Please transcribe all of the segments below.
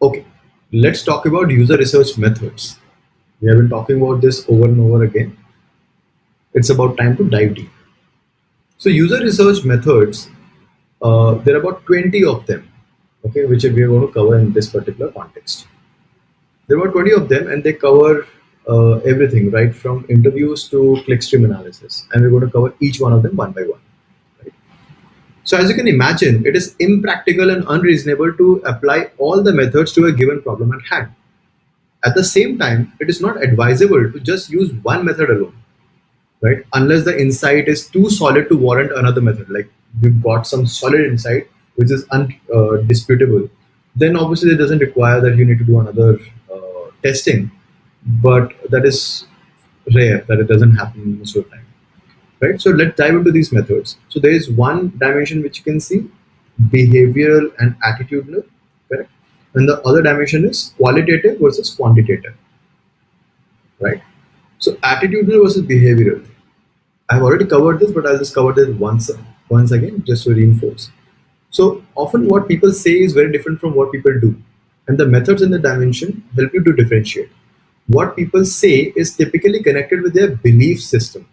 Okay, let's talk about user research methods. We have been talking about this over and over again. It's about time to dive deep. So user research methods, there are about 20 of them, okay, which we are going to cover in this particular context. There were 20 of them, and they cover everything, right from interviews to clickstream analysis. And we're going to cover each one of them one by one. Right? So, as you can imagine, it is impractical and unreasonable to apply all the methods to a given problem at hand. At the same time, it is not advisable to just use one method alone, right? Unless the insight is too solid to warrant another method. Like you've got some solid insight which is undisputable, then obviously it doesn't require that you need to do another testing. But that is rare that it doesn't happen most of the time, right? So let's dive into these methods. So there is one dimension which you can see, behavioral and attitudinal, correct? And the other dimension is qualitative versus quantitative, right? So attitudinal versus behavioral. I've already covered this, but I'll just cover this once again, just to reinforce. So often what people say is very different from what people do, and the methods in the dimension help you to differentiate. What people say is typically connected with their belief system,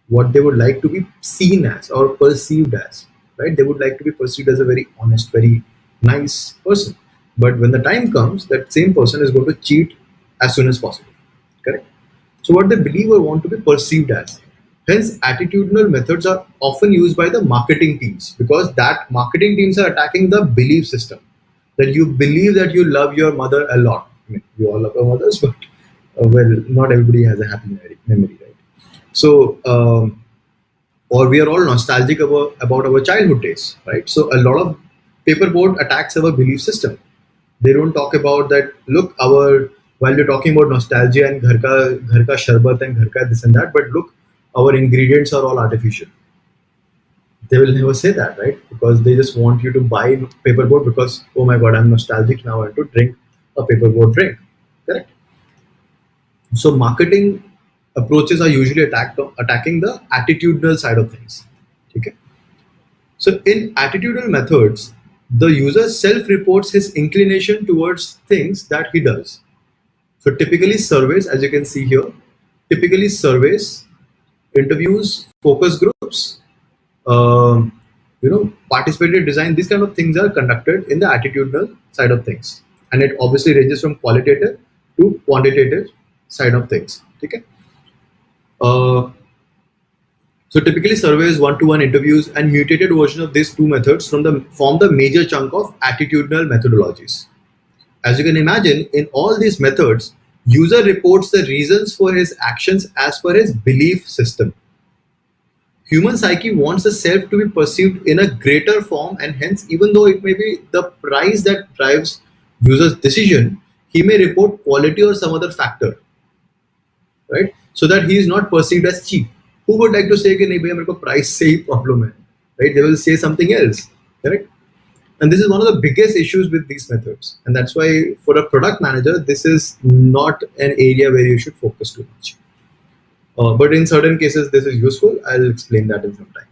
what they would like to be seen as or perceived as, right? They would like to be perceived as a very honest, very nice person. But when the time comes, that same person is going to cheat as soon as possible, correct? So what they believe or want to be perceived as. Hence, attitudinal methods are often used by the marketing teams because that marketing teams are attacking the belief system. That you believe that you love your mother a lot. I mean, we all love our mothers, but well, not everybody has a happy memory, right? So, or we are all nostalgic about our childhood days, right? So, a lot of paperboard attacks our belief system. They don't talk about that. Look, our while we're talking about nostalgia and ghar ka sharbat and ghar ka this and that, but look, our ingredients are all artificial. They will never say that, right? Because they just want you to buy paperboard because oh my god, I'm nostalgic now. I want to drink a paperboard drink. Correct. So marketing approaches are usually attacking the attitudinal side of things. Okay. So in attitudinal methods, the user self-reports his inclination towards things that he does. So typically surveys, as you can see here, typically surveys, interviews, focus groups, participated design, these kind of things are conducted in the attitudinal side of things. And it obviously ranges from qualitative to quantitative side of things. Okay. Uh, so typically surveys, one-to-one interviews, and mutated version of these two methods form the major chunk of attitudinal methodologies. As you can imagine, in all these methods, user reports the reasons for his actions as per his belief system. Human psyche wants the self to be perceived in a greater form, and hence, even though it may be the price that drives user's decision, he may report quality or some other factor, right? So that he is not perceived as cheap. Who would like to say कि नहीं भैया मेरे को price से ही problem है, right? They will say something else, correct? And this is one of the biggest issues with these methods, and that's why for a product manager, this is not an area where you should focus too much. But in certain cases, this is useful. I'll explain that in some time.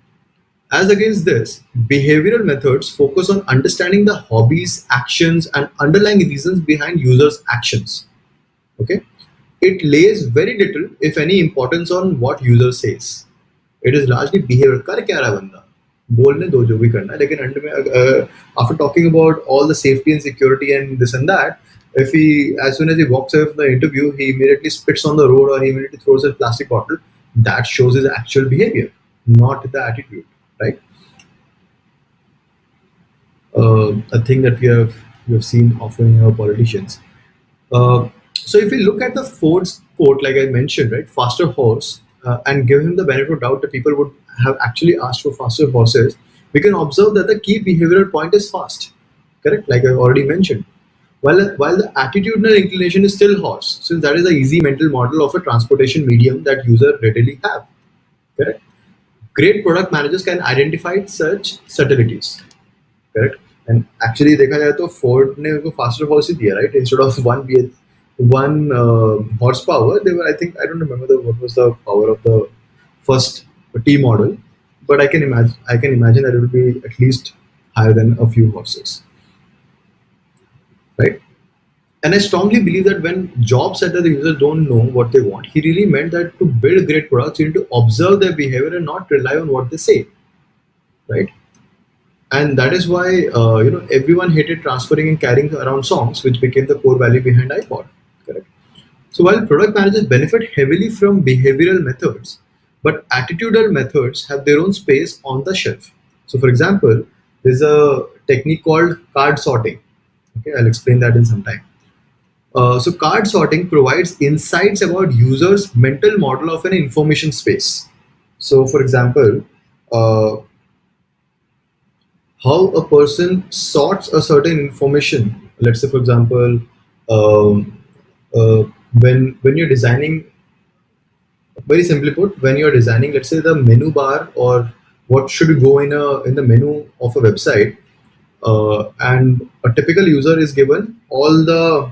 As against this, behavioral methods focus on understanding the hobbies, actions, and underlying reasons behind users' actions. Okay, it lays very little, if any, importance on what user says. It is largely behavior. कर क्या रहा है बंदा? बोलने दो जो भी करना है, लेकिन अंत में after talking about all the safety and security and this and that, if he as soon as he walks away from the interview, he immediately spits on the road or he immediately throws a plastic bottle. That shows his actual behavior, not the attitude, right? A thing that we have seen often in our politicians. So if we look at the Ford's quote, like I mentioned, right, faster horse, and give him the benefit of doubt that people would have actually asked for faster horses, we can observe that the key behavioral point is fast, correct? Like I already mentioned. While the attitudinal inclination is still horse, since that is the easy mental model of a transportation medium that user readily have, correct? Great product managers can identify such subtleties, correct? And actually देखा जाए तो Ford ने उनको faster horse ही दिया, right? Instead of one horsepower, they were, I think, I don't remember what was the power of the first T model, but I can imagine that it will be at least higher than a few horses, right? And I strongly believe that when Job said that the users don't know what they want, he really meant that to build great products, you need to observe their behavior and not rely on what they say, right? And that is why everyone hated transferring and carrying around songs, which became the core value behind iPod. Correct. So while product managers benefit heavily from behavioral methods, but attitudinal methods have their own space on the shelf. So, for example, there's a technique called card sorting. Okay, I'll explain that in some time. So card sorting provides insights about users' mental model of an information space. So, for example, uh, how a person sorts a certain information. Let's say, for example, um, uh, when you're designing, very simply put, when you're designing, let's say the menu bar or what should go in the menu of a website, and a typical user is given all the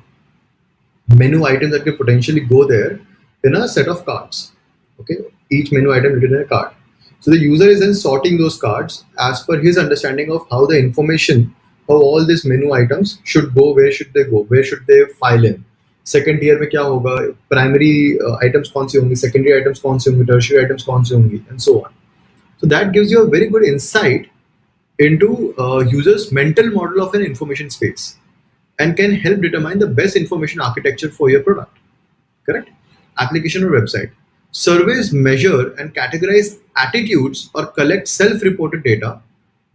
menu items that can potentially go there in a set of cards. Okay, each menu item written in a card. So the user is then sorting those cards as per his understanding of how the information of all these menu items should go, where should they go, where should they file in. Second year में क्या होगा, primary items कौन सी होंगी, secondary items कौन सी होंगी, tertiary items कौन सी होंगी, and so on. So that gives you a very good insight into users' mental model of an information space and can help determine the best information architecture for your product. Correct? Application or website. Surveys measure and categorize attitudes or collect self-reported data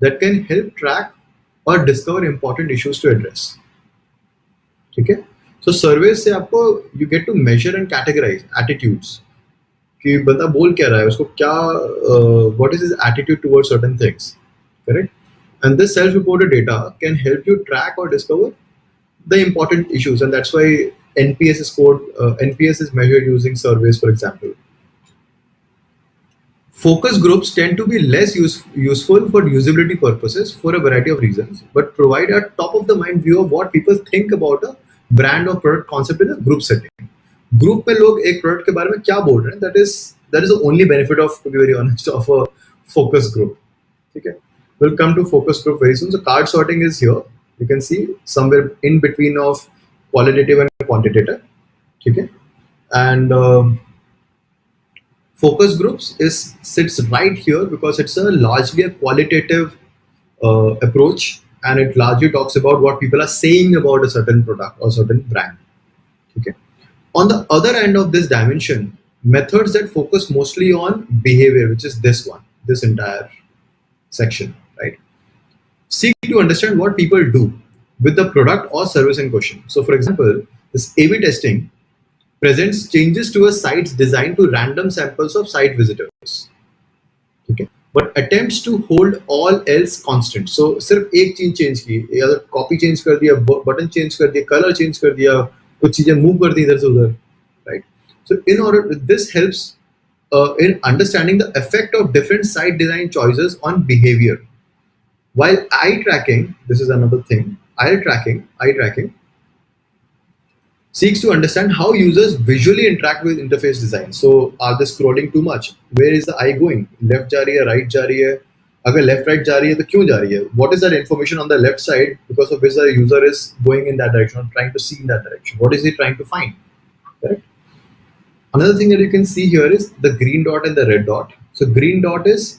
that can help track or discover important issues to address. ठीक है. So surveys से आपको you get to measure and categorize attitudes कि बंदा बोल क्या रहा है, उसको क्या what is his attitude towards certain things. Correct? And this self-reported data can help you track or discover the important issues, and that's why NPS is scored. NPS is measured using surveys, for example. Focus groups tend to be less useful for usability purposes for a variety of reasons, but provide a top of the mind view of what people think about a brand or product concept in a group setting. Group में लोग एक product के बारे में क्या बोल रहे हैं, that is the only benefit of, to be very honest, of a focus group. ठीक है. We'll come to focus group very soon. So card sorting is here. You can see somewhere in between of qualitative and quantitative. Okay. And focus groups is sits right here because it's a largely a qualitative approach, and it largely talks about what people are saying about a certain product or certain brand. Okay. On the other end of this dimension, methods that focus mostly on behavior, which is this one, this entire section, right? Seek to understand what people do with the product or service in question. So, for example, this A/B testing presents changes to a site's designed to random samples of site visitors. Okay, but attempts to hold all else constant. So सिर्फ एक चीज change की, या copy change कर दिया, button change कर दिया, colour change कर दिया, कुछ चीजें मूव कर दी इधर से उधर, right? So in order, this helps in understanding the effect of different site design choices on behavior. While eye tracking, this is another thing. Eye tracking seeks to understand how users visually interact with interface design. So, are they scrolling too much? Where is the eye going? Left जा रही है, right जा रही है? अगर left right जा रही है तो क्यों जा रही है? What is that information on the left side because of which the user is going in that direction or trying to see in that direction? What is he trying to find? Correct. Another thing that you can see here is the green dot and the red dot. So green dot is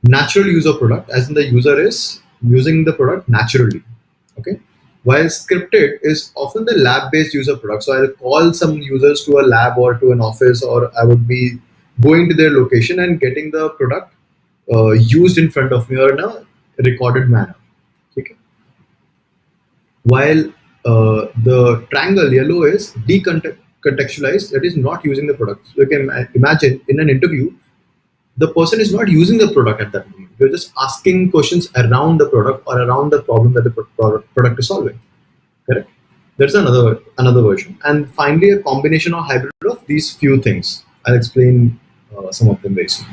natural use of product, as in the user is using the product naturally. Okay. While scripted is often the lab-based use of product. So I'll call some users to a lab or to an office, or I would be going to their location and getting the product used in front of me or in a recorded manner. Okay. While the triangle yellow is decontextualized, that is not using the product. So you can imagine in an interview, the person is not using the product at that moment. You're just asking questions around the product or around the problem that the product is solving. Correct? That's another version. And finally, a combination or hybrid of these few things. I'll explain some of them very soon.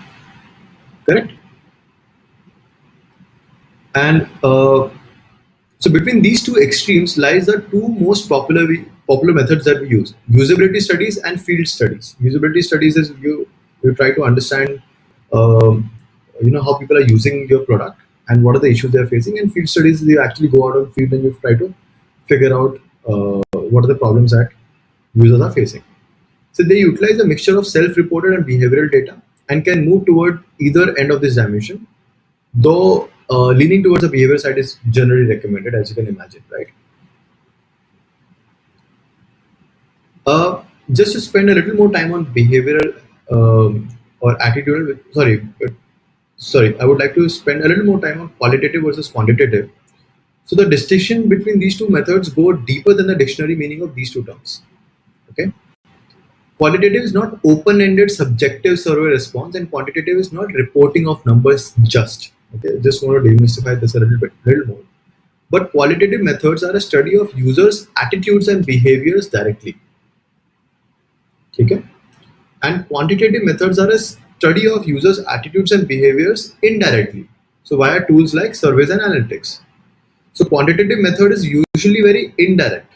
Correct? And so between these two extremes lies the two most popular methods that we use: usability studies and field studies. Usability studies is you try to understand how people are using your product and what are the issues they are facing. And field studies, you actually go out on field and you try to figure out what are the problems that users are facing. So they utilize a mixture of self-reported and behavioral data and can move toward either end of this dimension, though leaning towards the behavior side is generally recommended, as you can imagine, right? Just to spend a little more time on behavioral or attitudinal, sorry, I would like to spend a little more time on qualitative versus quantitative. So the distinction between these two methods go deeper than the dictionary meaning of these two terms. Okay, qualitative is not open-ended subjective survey response, and quantitative is not reporting of numbers just. Okay, just want to demystify this a little more. But qualitative methods are a study of users' attitudes and behaviors directly. Okay, and quantitative methods are a study of users' attitudes and behaviors indirectly. So via tools like surveys and analytics. So quantitative method is usually very indirect.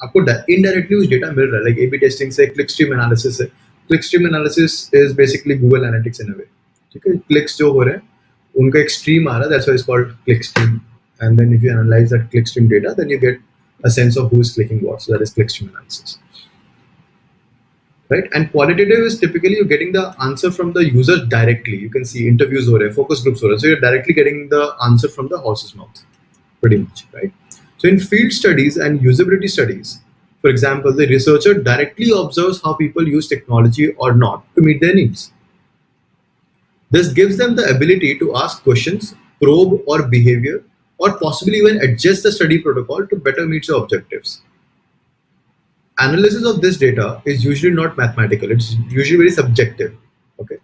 आपको indirectly उस data मिल रहा है, like A/B testing से clickstream analysis है. Clickstream analysis is basically Google Analytics in a way. ठीक है, clicks जो हो रहे हैं उनका एक stream आ रहा है, that's why it's called clickstream. And then if you analyze that clickstream data, then you get a sense of who is clicking what. So that is clickstream analysis, right? And qualitative is typically you're getting the answer from the user directly. You can see interviews or focus groups or so you're directly getting the answer from the horse's mouth, pretty much, right? So in field studies and usability studies, for example, the researcher directly observes how people use technology or not to meet their needs. This gives them the ability to ask questions, probe or behavior, or possibly even adjust the study protocol to better meet your objectives. Analysis of this data is usually not mathematical, it's usually very subjective. Okay.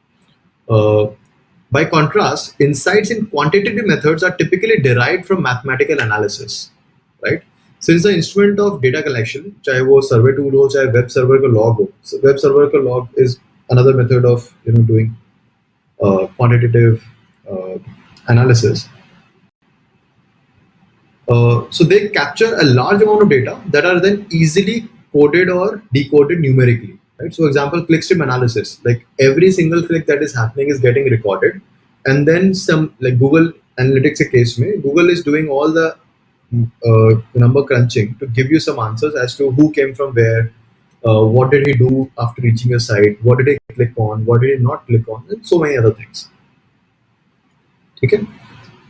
Uh, by contrast, insights in quantitative methods are typically derived from mathematical analysis, right? Since the instrument of data collection, चाहे वो survey tool हो, चाहे web server का log हो, so web server का log is another method of doing quantitative uh, analysis. So they capture a large amount of data that are then easily coded or decoded numerically. Right? So, example, clickstream analysis. Like every single click that is happening is getting recorded, and then some like Google Analytics case में Google is doing all the number crunching to give you some answers as to who came from where, what did he do after reaching your site, what did he click on, what did he not click on, and so many other things. Okay.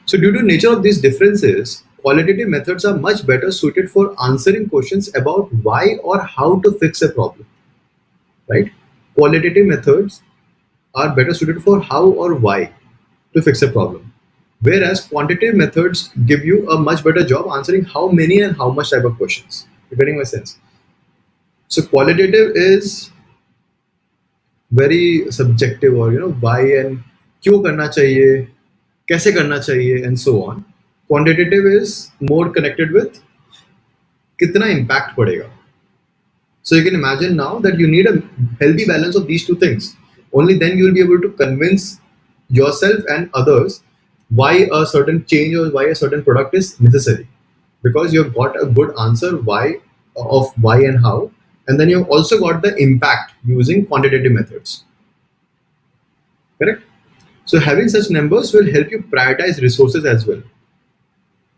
So due to nature of these differences, qualitative methods are much better suited for answering questions about why or how to fix a problem. Right? Qualitative methods are better suited for how or why to fix a problem. Whereas quantitative methods give you a much better job answering how many and how much type of questions. You're getting my sense. So qualitative is very subjective, or why and क्यों करना चाहिए, कैसे करना चाहिए, and so on. Quantitative is more connected with कितना impact पड़ेगा. So you can imagine now that you need a healthy balance of these two things. Only then you will be able to convince yourself and others why a certain change or why a certain product is necessary, because you've got a good answer why and how, and then you've also got the impact using quantitative methods. Correct? So having such numbers will help you prioritize resources as well.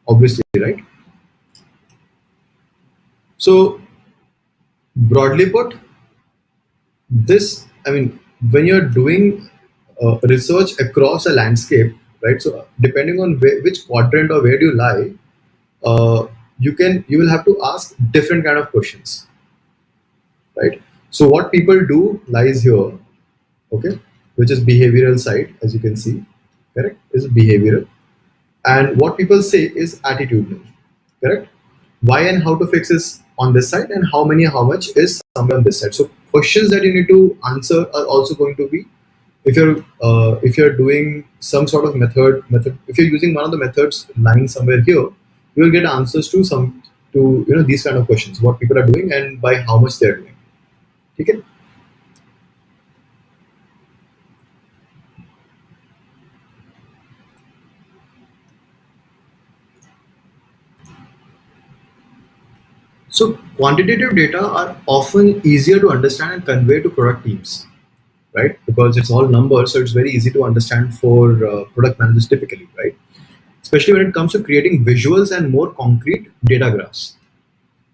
Obviously, right? So broadly put, this, I mean, when you're doing research across a landscape, right? So depending on which quadrant or where you lie, you will have to ask different kind of questions, right? So what people do lies here, okay, which is behavioral side, as you can see, correct, is behavioral, and what people say is attitudinal, correct. Why and how to fix is on this side, and how many how much is somewhere on this side. So questions that you need to answer are also going to be, if you're doing some sort of method, if you're using one of the methods lying somewhere here, you will get answers to these kind of questions, what people are doing and by how much they're doing. Okay. So quantitative data are often easier to understand and convey to product teams, right? Because it's all numbers, so it's very easy to understand for product managers typically, right? Especially when it comes to creating visuals and more concrete data graphs.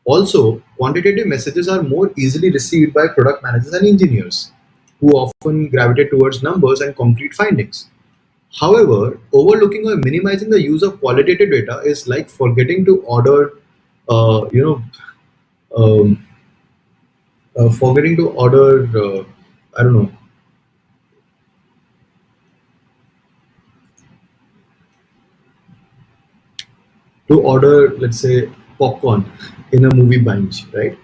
Also, quantitative messages are more easily received by product managers and engineers, who often gravitate towards numbers and concrete findings. However, overlooking or minimizing the use of qualitative data is like forgetting to order, uh, you know, um, forgetting to order, I don't know, to order, let's say, popcorn in a movie bunch, right?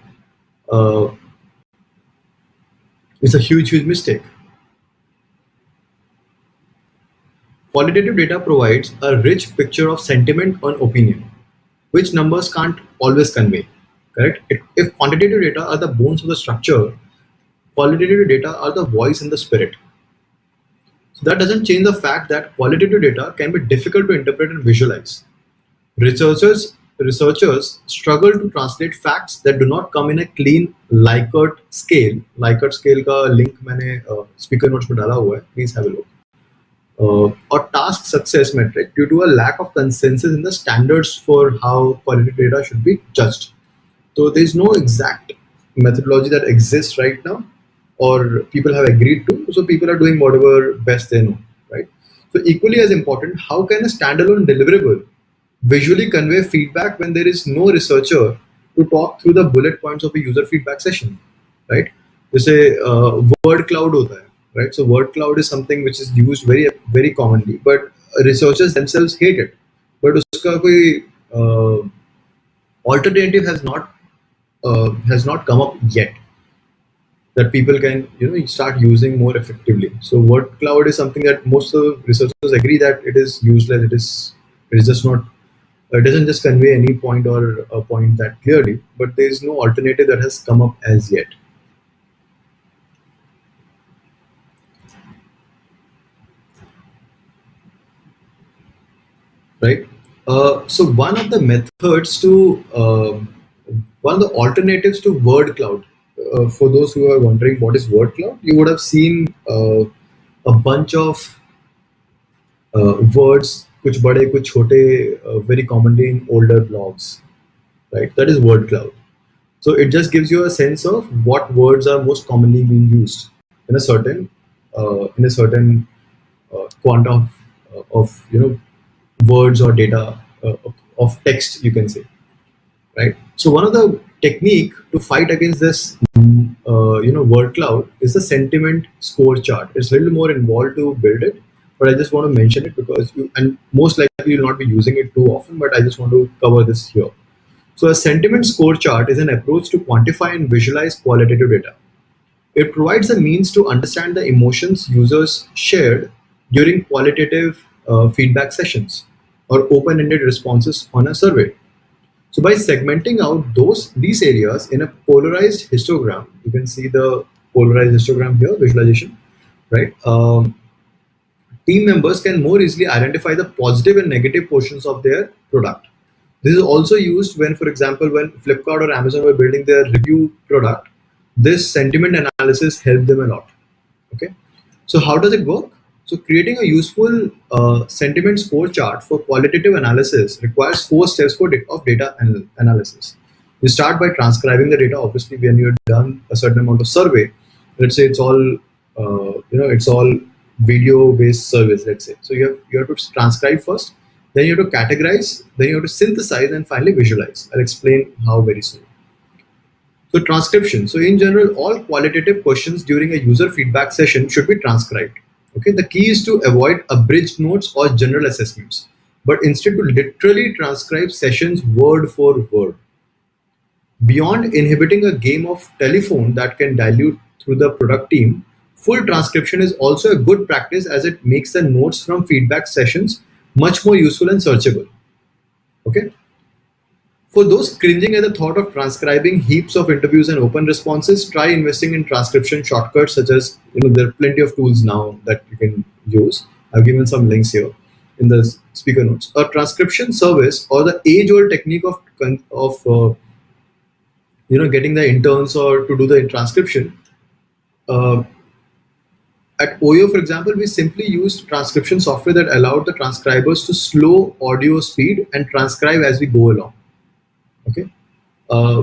Uh, it's a huge, huge mistake. Qualitative data provides a rich picture of sentiment and opinion, which numbers can't always convey. Correct? If quantitative data are the bones of the structure, qualitative data are the voice and the spirit. So that doesn't change the fact that qualitative data can be difficult to interpret and visualize. Researchers struggle to translate facts that do not come in a clean Likert scale. Likert scale का link मैंने speaker notes में डाला हुआ है. Please have a look. Or task success metric due to a lack of consensus in the standards for how quality data should be judged. So there is no exact methodology that exists right now, or people have agreed to. So people are doing whatever best they know, right? So equally as important, how can a standalone deliverable visually convey feedback when there is no researcher to talk through the bullet points of a user feedback session, right? जैसे word cloud होता है, right? So word cloud is something which is used very very commonly, but researchers themselves hate it. But उसका कोई alternative has not come up yet that people can start using more effectively. So word cloud is something that most of the researchers agree that it is useless. It is just not. It doesn't just convey any point or a point that clearly, but there is no alternative that has come up as yet, right? So one of the alternatives to word cloud, for those who are wondering what is word cloud, you would have seen a bunch of words, कुछ बड़े कुछ छोटे, very commonly in older blogs, right? That is word cloud. So it just gives you a sense of what words are most commonly being used in a certain quant of words or data, of text, you can say, right? So one of the technique to fight against this word cloud is the sentiment score chart. It's a little more involved to build it, but I just want to mention it because most likely you'll not be using it too often, but I just want to cover this here. So a sentiment score chart is an approach to quantify and visualize qualitative data. It provides a means to understand the emotions users shared during qualitative feedback sessions or open-ended responses on a survey. So by segmenting out these areas in a polarized histogram, you can see the polarized histogram here, visualization, right? Team members can more easily identify the positive and negative portions of their product. This is also used when, for example, when Flipkart or Amazon were building their review product, this sentiment analysis helped them a lot. Okay, so how does it work? So creating a useful sentiment score chart for qualitative analysis requires four steps of data analysis. You start by transcribing the data. Obviously, when you're done a certain amount of survey, let's say it's all it's all video based surveys. Let's say so you have to transcribe first, then you have to categorize, then you have to synthesize, and finally visualize. I'll explain how very soon. So transcription. So in general, all qualitative questions during a user feedback session should be transcribed. Okay. The key is to avoid abridged notes or general assessments, but instead to literally transcribe sessions word for word. Beyond inhibiting a game of telephone that can dilute through the product team, full transcription is also a good practice as it makes the notes from feedback sessions much more useful and searchable. Okay. For those cringing at the thought of transcribing heaps of interviews and open responses, try investing in transcription shortcuts such as there are plenty of tools now that you can use. I've given some links here in the speaker notes. A transcription service or the age-old technique of getting the interns or to do the transcription. Uh, at OYO, for example, we simply used transcription software that allowed the transcribers to slow audio speed and transcribe as we go along. Okay. Uh,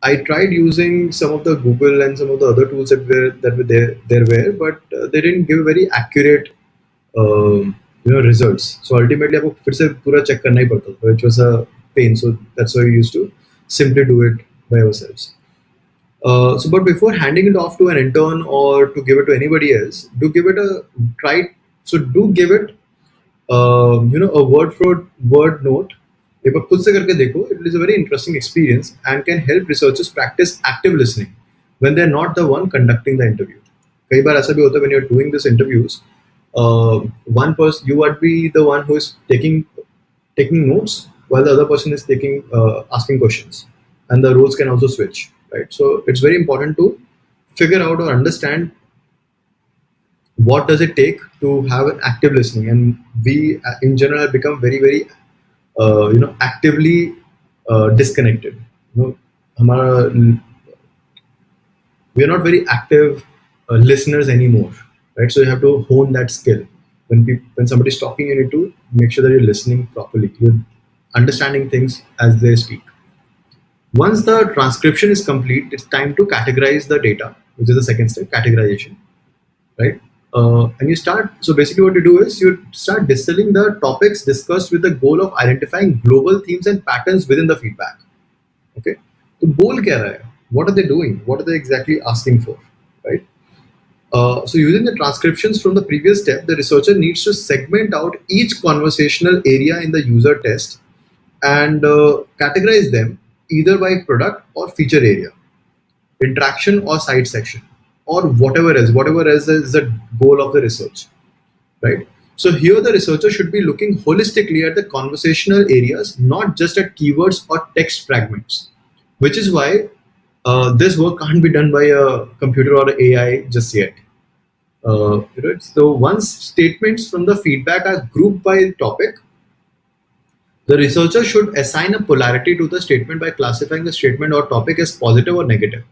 I tried using some of the Google and some of the other tools that were there, but they didn't give very accurate results. So ultimately आपको फिर से पूरा check करना ही पड़ता था, which was a pain. So that's why we used to simply do it by ourselves. But before handing it off to an intern or to give it to anybody else, do give it a try. So do give it, a word for word note. एक बार खुद से करके देखो. It is a very interesting experience and can help researchers practice active listening when they're not the one conducting the interview. कई बार ऐसा भी होता है when you're doing this interviews, one person you would be the one who is taking notes while the other person is taking asking questions, and the roles can also switch, right? So it's very important to figure out or understand what does it take to have an active listening. And we in general have become very actively disconnected. you know हमारा we are not very active listeners anymore, right? So you have to hone that skill. When somebody is talking, you need to make sure that you're listening properly, you're understanding things as they speak. Once the transcription is complete, it's time to categorize the data, which is the second step, categorization, right? And you start. So basically, what you do is you start distilling the topics discussed with the goal of identifying global themes and patterns within the feedback. Okay, तो बोल क्या रहा है? What are they doing? What are they exactly asking for? Right. So using the transcriptions from the previous step, the researcher needs to segment out each conversational area in the user test and categorize them either by product or feature area, interaction or side section, or whatever else is the goal of the research, right? So here the researcher should be looking holistically at the conversational areas, not just at keywords or text fragments, which is why this work can't be done by a computer or AI just yet. Right? So once statements from the feedback are grouped by topic, the researcher should assign a polarity to the statement by classifying the statement or topic as positive or negative.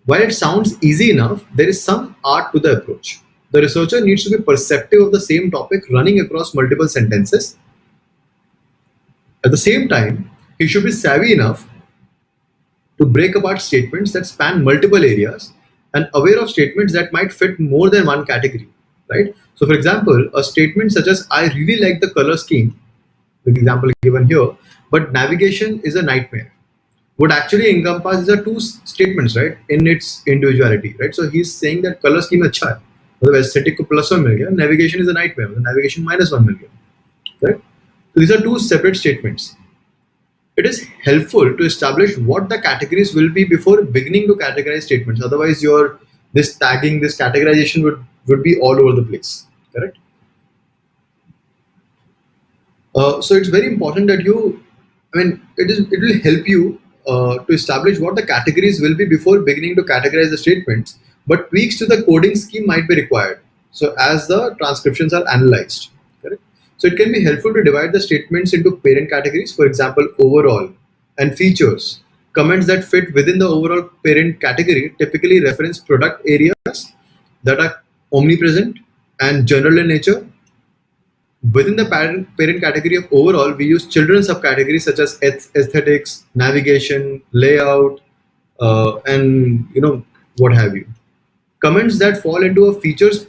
While it sounds easy enough, there is some art to the approach. The researcher needs to be perceptive of the same topic running across multiple sentences. At the same time, he should be savvy enough to break apart statements that span multiple areas and aware of statements that might fit more than one category, right? So, for example, a statement such as "I really like the color scheme," the example given here, but navigation is a nightmare, would actually encompass the two statements, right, in its individuality, right? So he's saying that color scheme अच्छा है, मतलब aesthetic को +1 मिल गया, navigation is a nightmare, navigation -1 मिल गया, right? So these are two separate statements. It is helpful to establish what the categories will be before beginning to categorize statements. Otherwise, your this tagging, this categorization would be all over the place, correct? So it's very important that you, I mean, it will help you to establish what the categories will be before beginning to categorize the statements. But tweaks to the coding scheme might be required. So as the transcriptions are analyzed, correct? So it can be helpful to divide the statements into parent categories. For example, overall and features. Comments that fit within the overall parent category typically reference product areas that are omnipresent and general in nature. Within the parent category of overall, we use children subcategories such as aesthetics, navigation, layout, and what have you. Comments that fall into a features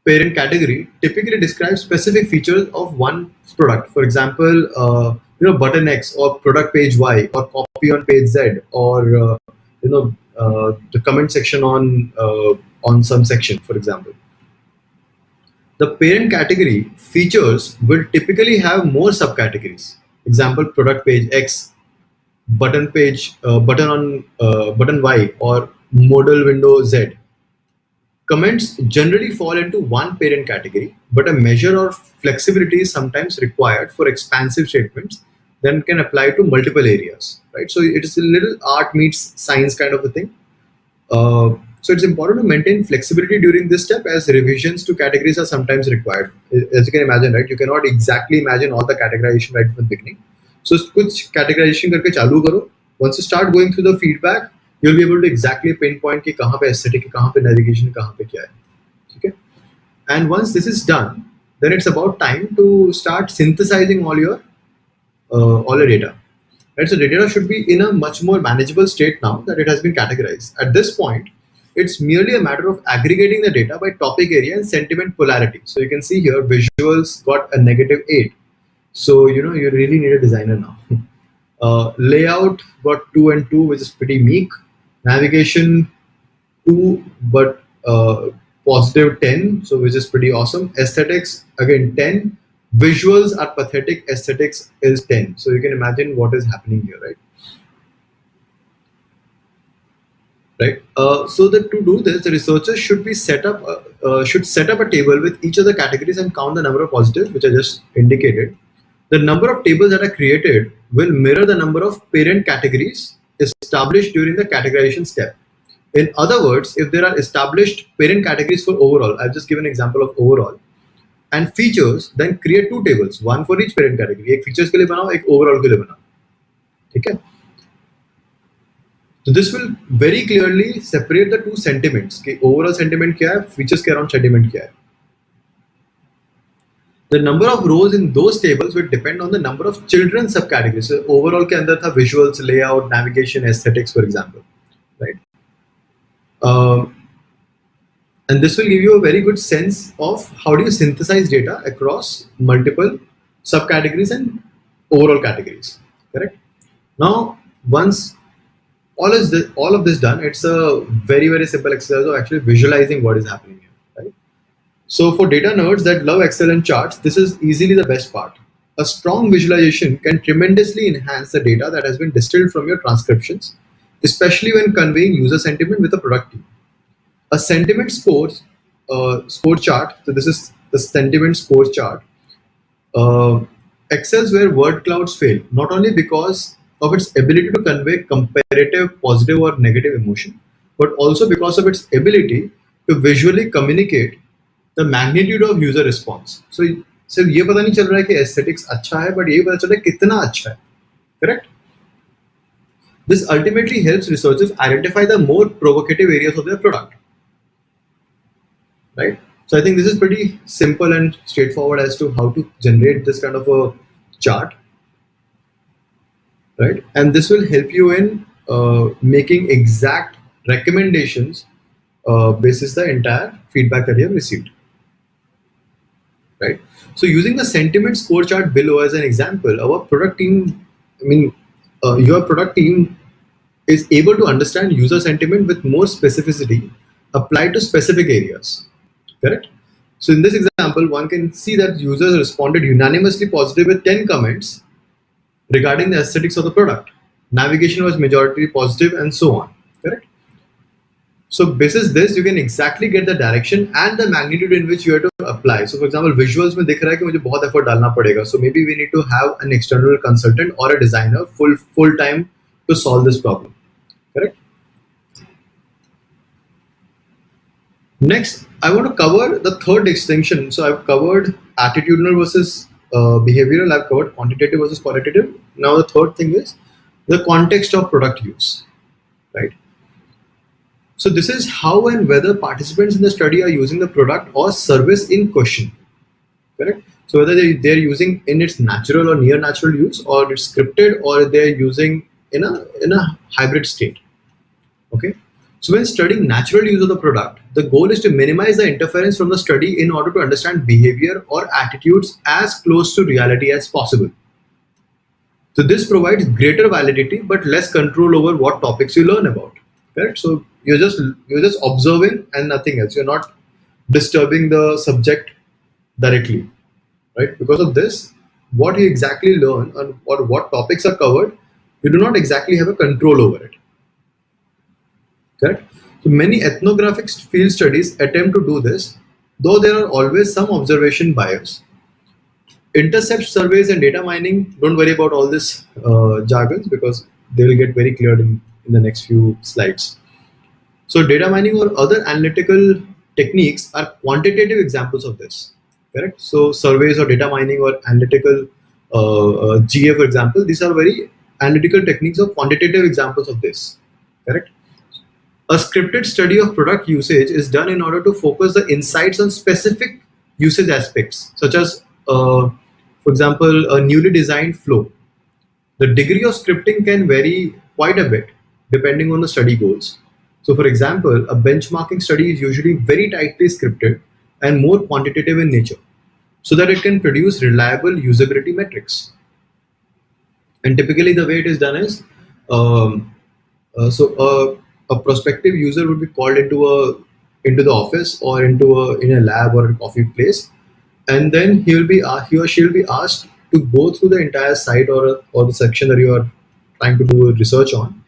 parent category typically describe specific features of one product. For example, button X or product page Y or copy on page Z or the comment section on some section, for example. The parent category features will typically have more subcategories. Example: product page X, button Y, or modal window Z. Comments generally fall into one parent category, but a measure of flexibility is sometimes required for expansive statements that can apply to multiple areas. Right. So it is a little art meets science kind of a thing. So it's important to maintain flexibility during this step, as revisions to categories are sometimes required. As you can imagine, right? You cannot exactly imagine all the categorization right from the beginning. So कुछ categorization करके चालू करो. Once you start going through the feedback, you'll be able to exactly pinpoint कि कहाँ पे aesthetic है, कहाँ पे navigation, कहाँ पे क्या है. Okay. And once this is done, then it's about time to start synthesizing all your data. Right? So the data should be in a much more manageable state now that it has been categorized. At this point, it's merely a matter of aggregating the data by topic area and sentiment polarity. So you can see here visuals got a -8. So you really need a designer now. Layout got 2 and 2, which is pretty meek. Navigation 2, but positive 10, so which is pretty awesome. Aesthetics again 10. Visuals are pathetic. Aesthetics is 10. So you can imagine what is happening here, right? Right. So that to do this, the researchers should set up a table with each of the categories and count the number of positives, which I just indicated. The number of tables that are created will mirror the number of parent categories established during the categorization step. In other words, if there are established parent categories for overall, I've just given an example of overall, and features, then create two tables, one for each parent category. एक features के लिए बनाओ, एक overall के लिए बनाओ. ठीक है? So this will very clearly separate the two sentiments. कि overall sentiment क्या है, features के around sentiment क्या है. The number of rows in those tables will depend on the number of children subcategories. So overall के अंदर था visuals, layout, navigation, aesthetics, for example, right? And this will give you a very good sense of how do you synthesize data across multiple subcategories and overall categories. Correct. Now, once all of this done, it's a very simple exercise of actually visualizing what is happening here. Right. So for data nerds that love Excel and charts, this is easily the best part. A strong visualization can tremendously enhance the data that has been distilled from your transcriptions, especially when conveying user sentiment with a product team. A sentiment score chart. So this is the sentiment score chart. Excels where word clouds fail, not only because of its ability to convey comparative positive or negative emotion, but also because of its ability to visually communicate the magnitude of user response. So सिर्फ ये पता नहीं चल रहा है कि aesthetics अच्छा है, but ये पता चल रहा है कितना अच्छा है. Correct? This ultimately helps researchers identify the more provocative areas of their product. Right? So I think this is pretty simple and straightforward as to how to generate this kind of a chart, right? And this will help you in making exact recommendations basis the entire feedback that you have received, right? So using the sentiment score chart below as an example, our product team, your product team is able to understand user sentiment with more specificity applied to specific areas. Correct? So in this example, one can see that users responded unanimously positive with 10 comments regarding the aesthetics of the product. Navigation was majority positive and so on. Correct? So basis this, you can exactly get the direction and the magnitude in which you have to apply. So for example, visuals में दिख रहा है कि मुझे बहुत effort डालना पड़ेगा. So maybe we need to have an external consultant or a designer full time to solve this problem. Correct? Next, I want to cover the third distinction. So I've covered attitudinal versus behavioral. I've covered quantitative versus qualitative. Now the third thing is the context of product use, right? So this is how and whether participants in the study are using the product or service in question, correct? So whether they're using in its natural or near natural use, or it's scripted, or they're using in a hybrid state. Okay. So when studying natural use of the product, the goal is to minimize the interference from the study in order to understand behavior or attitudes as close to reality as possible. So this provides greater validity but less control over what topics you learn about. Correct? So you're just observing and nothing else. You're not disturbing the subject directly. Right? Because of this, what you exactly learn and what topics are covered, you do not exactly have a control over it. Correct? So many ethnographic field studies attempt to do this, though there are always some observation bias. Intercept surveys and data mining, don't worry about all this jargons because they will get very clear in the next few slides. So data mining or other analytical techniques are quantitative examples of this. Correct? So surveys or data mining or analytical GA, for example, these are very analytical techniques or quantitative examples of this. Correct? A scripted study of product usage is done in order to focus the insights on specific usage aspects, such as, for example, a newly designed flow. The degree of scripting can vary quite a bit depending on the study goals. So, for example, a benchmarking study is usually very tightly scripted and more quantitative in nature so that it can produce reliable usability metrics. And typically, the way it is done is um, a prospective user would be called into the office or in a lab or a coffee place, and then he or she will be asked to go through the entire site or the section that you are trying to do research on,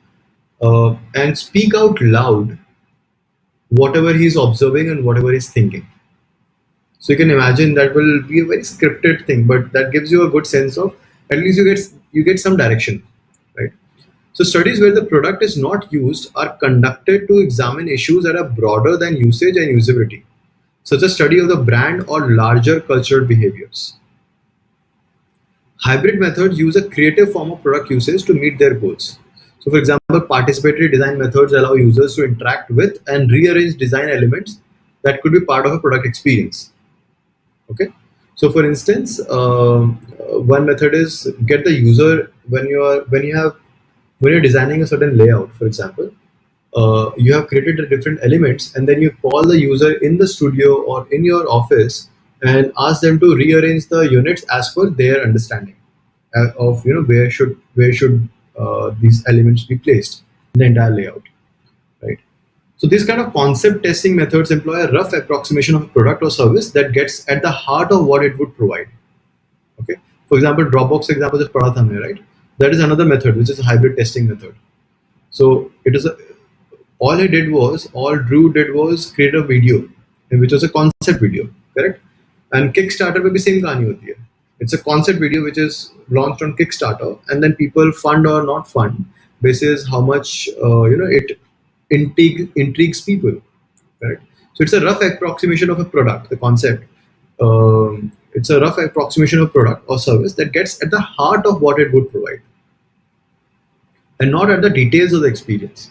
and speak out loud whatever he's observing and whatever he's thinking. So you can imagine that will be a very scripted thing, but that gives you a good sense of, at least you get some direction, right? So studies where the product is not used are conducted to examine issues that are broader than usage and usability, such as study of the brand or larger cultural behaviors. Hybrid methods use a creative form of product usage to meet their goals. So, for example, participatory design methods allow users to interact with and rearrange design elements that could be part of a product experience. Okay. So, for instance, one method is get the user when you're designing a certain layout. For example, you have created the different elements, and then you call the user in the studio or in your office and ask them to rearrange the units as per their understanding of where should these elements be placed in the entire layout, right? So these kind of concept testing methods employ a rough approximation of a product or service that gets at the heart of what it would provide. Okay. For example, Dropbox example is पढ़ा था हमने, right? That is another method, which is a hybrid testing method. So it is a, all Drew did was create a video, which was a concept video, correct? And Kickstarter पे भी same कहानी होती है. It's a concept video which is launched on Kickstarter, and then people fund or not fund basis how much it intrigues people, correct? So it's a rough approximation of a product, the concept. It's a rough approximation of product or service that gets at the heart of what it would provide, and not at the details of the experience,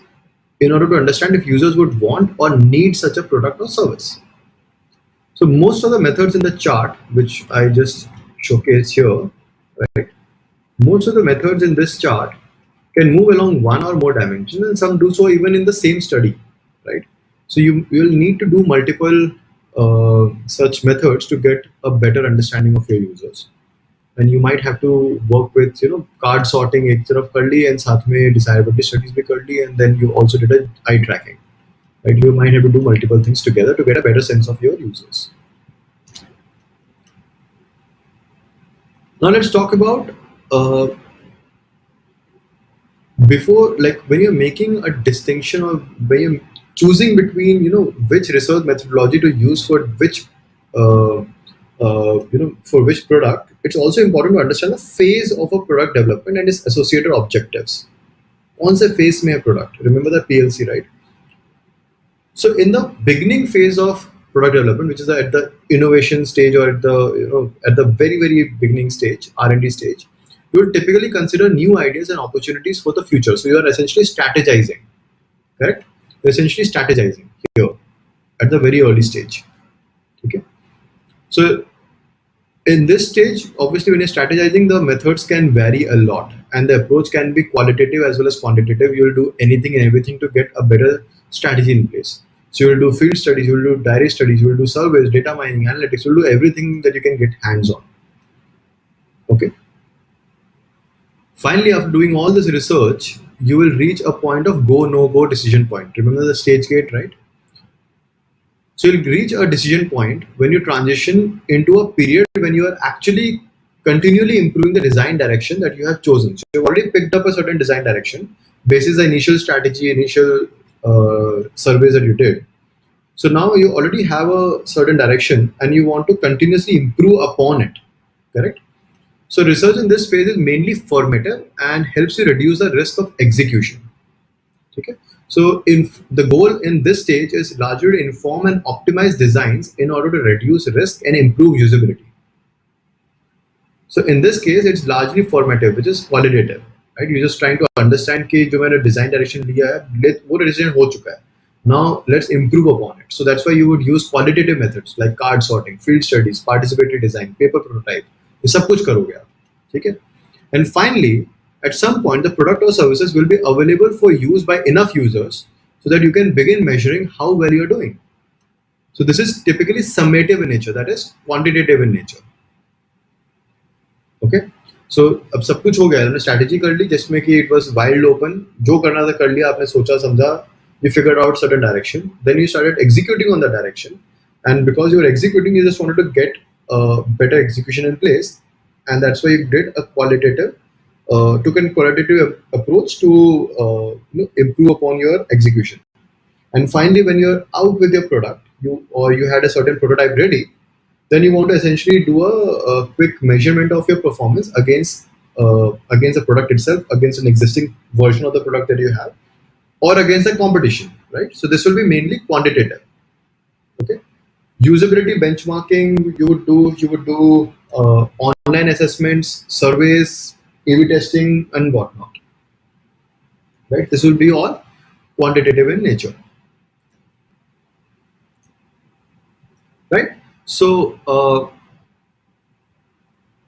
in order to understand if users would want or need such a product or service. So most of the methods in the chart, which I just showcased here, right? Most of the methods in this chart can move along one or more dimensions, and some do so even in the same study, right? So you will need to do multiple such methods to get a better understanding of your users. And you might have to work with card sorting एक तरफ कर ली and साथ में desirability studies भी कर ली, and then you also did a eye tracking, right? You might have to do multiple things together to get a better sense of your users. Now let's talk about before, like when you're making a distinction or when you're choosing between which research methodology to use for which uh, for which product. It's also important to understand the phase of a product development and its associated objectives. कौन से phase में है product? Remember the PLC, right? So in the beginning phase of product development, which is at the innovation stage or at the at the very beginning stage, R&D stage, you will typically consider new ideas and opportunities for the future. So you are essentially strategizing, correct? You're essentially strategizing here at the very early stage. Okay. So in this stage, obviously, when you're strategizing, the methods can vary a lot, and the approach can be qualitative as well as quantitative. You'll do anything and everything to get a better strategy in place. So you'll do field studies, you'll do diary studies, you'll do surveys, data mining, analytics. You'll do everything that you can get hands on. Okay. Finally, after doing all this research, you will reach a point of go no go decision point. Remember the stage gate, right? So you'll reach a decision point when you transition into a period when you are actually continually improving the design direction that you have chosen. So you've already picked up a certain design direction basis the initial strategy, initial surveys that you did. So now you already have a certain direction and you want to continuously improve upon it, correct? So research in this phase is mainly formative and helps you reduce the risk of execution. Okay. So in the goal in this stage is largely to inform and optimize designs in order to reduce risk and improve usability. So in this case, it's largely formative, which is qualitative, right? You're just trying to understand कि जो मैंने design direction लिया है, वो decision हो चुका है. Now let's improve upon it. So that's why you would use qualitative methods like card sorting, field studies, participatory design, paper prototype. ये सब कुछ करोगे आप, ठीक है? And finally, At some point, the product or services will be available for use by enough users so that you can begin measuring how well you're doing. So this is typically summative in nature, that is quantitative in nature. Okay so अब सब कुछ हो गया, हमने strategy कर ली जिसमें कि it was wild open, जो करना था कर लिया, आपने सोचा समझा, you figured out certain direction, then you started executing on that direction, and because you were executing you just wanted to get better execution in place, and that's why you did a qualitative took a qualitative approach to improve upon your execution. And finally, when you're out with your product, you had a certain prototype ready, then you want to essentially do a quick measurement of your performance against the product itself, against an existing version of the product that you have, or against the competition, right? So this will be mainly quantitative. Okay, usability benchmarking. You would do online assessments, surveys, A/B testing, and whatnot. Right? This will be all quantitative in nature. Right? So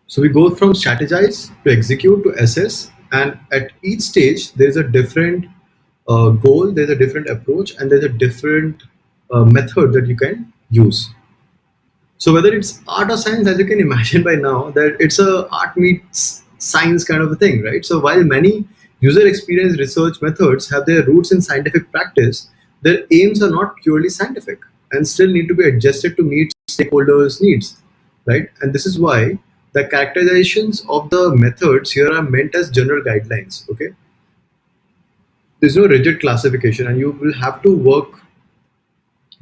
So we go from strategize to execute to assess, and at each stage there is a different goal, there's a different approach, and there's a different method that you can use. So whether it's art or science, as you can imagine by now, that it's a art meets science kind of a thing, right? So while many user experience research methods have their roots in scientific practice, their aims are not purely scientific and still need to be adjusted to meet stakeholders' needs, right? And this is why the characterizations of the methods here are meant as general guidelines. Okay, there's no rigid classification, and you will have to work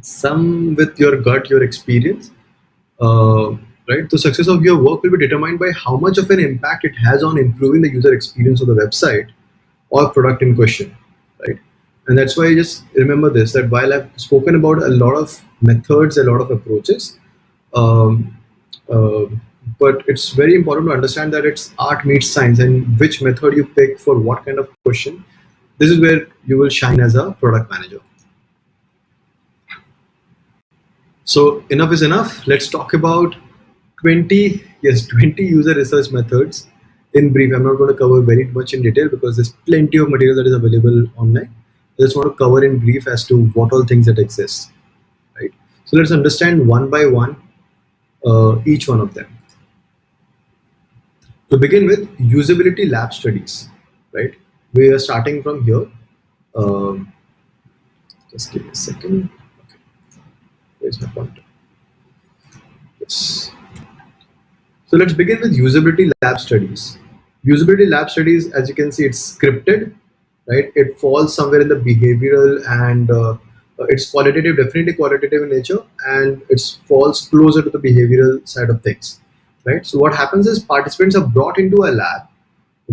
some with your gut, your experience, uh, right? The success of your work will be determined by how much of an impact it has on improving the user experience of the website or product in question, right? And that's why I just remember this, that while I've spoken about a lot of methods, a lot of approaches, um, uh, but it's very important to understand that it's art meets science, and which method you pick for what kind of question. This is where you will shine as a product manager. So enough is enough. Let's talk about 20 user research methods in brief. I'm not going to cover very much in detail because there's plenty of material that is available online. I just want to cover in brief as to what all things that exist, right? So let's understand one by one each one of them. To begin with, usability lab studies, right? We are starting from here. Um, just give me a second. Okay, where's my pointer? Yes. So let's begin with usability lab studies. Usability lab studies, as you can see, it's scripted, right? It falls somewhere in the behavioral, and it's qualitative, definitely qualitative in nature, and it falls closer to the behavioral side of things, right? So what happens is participants are brought into a lab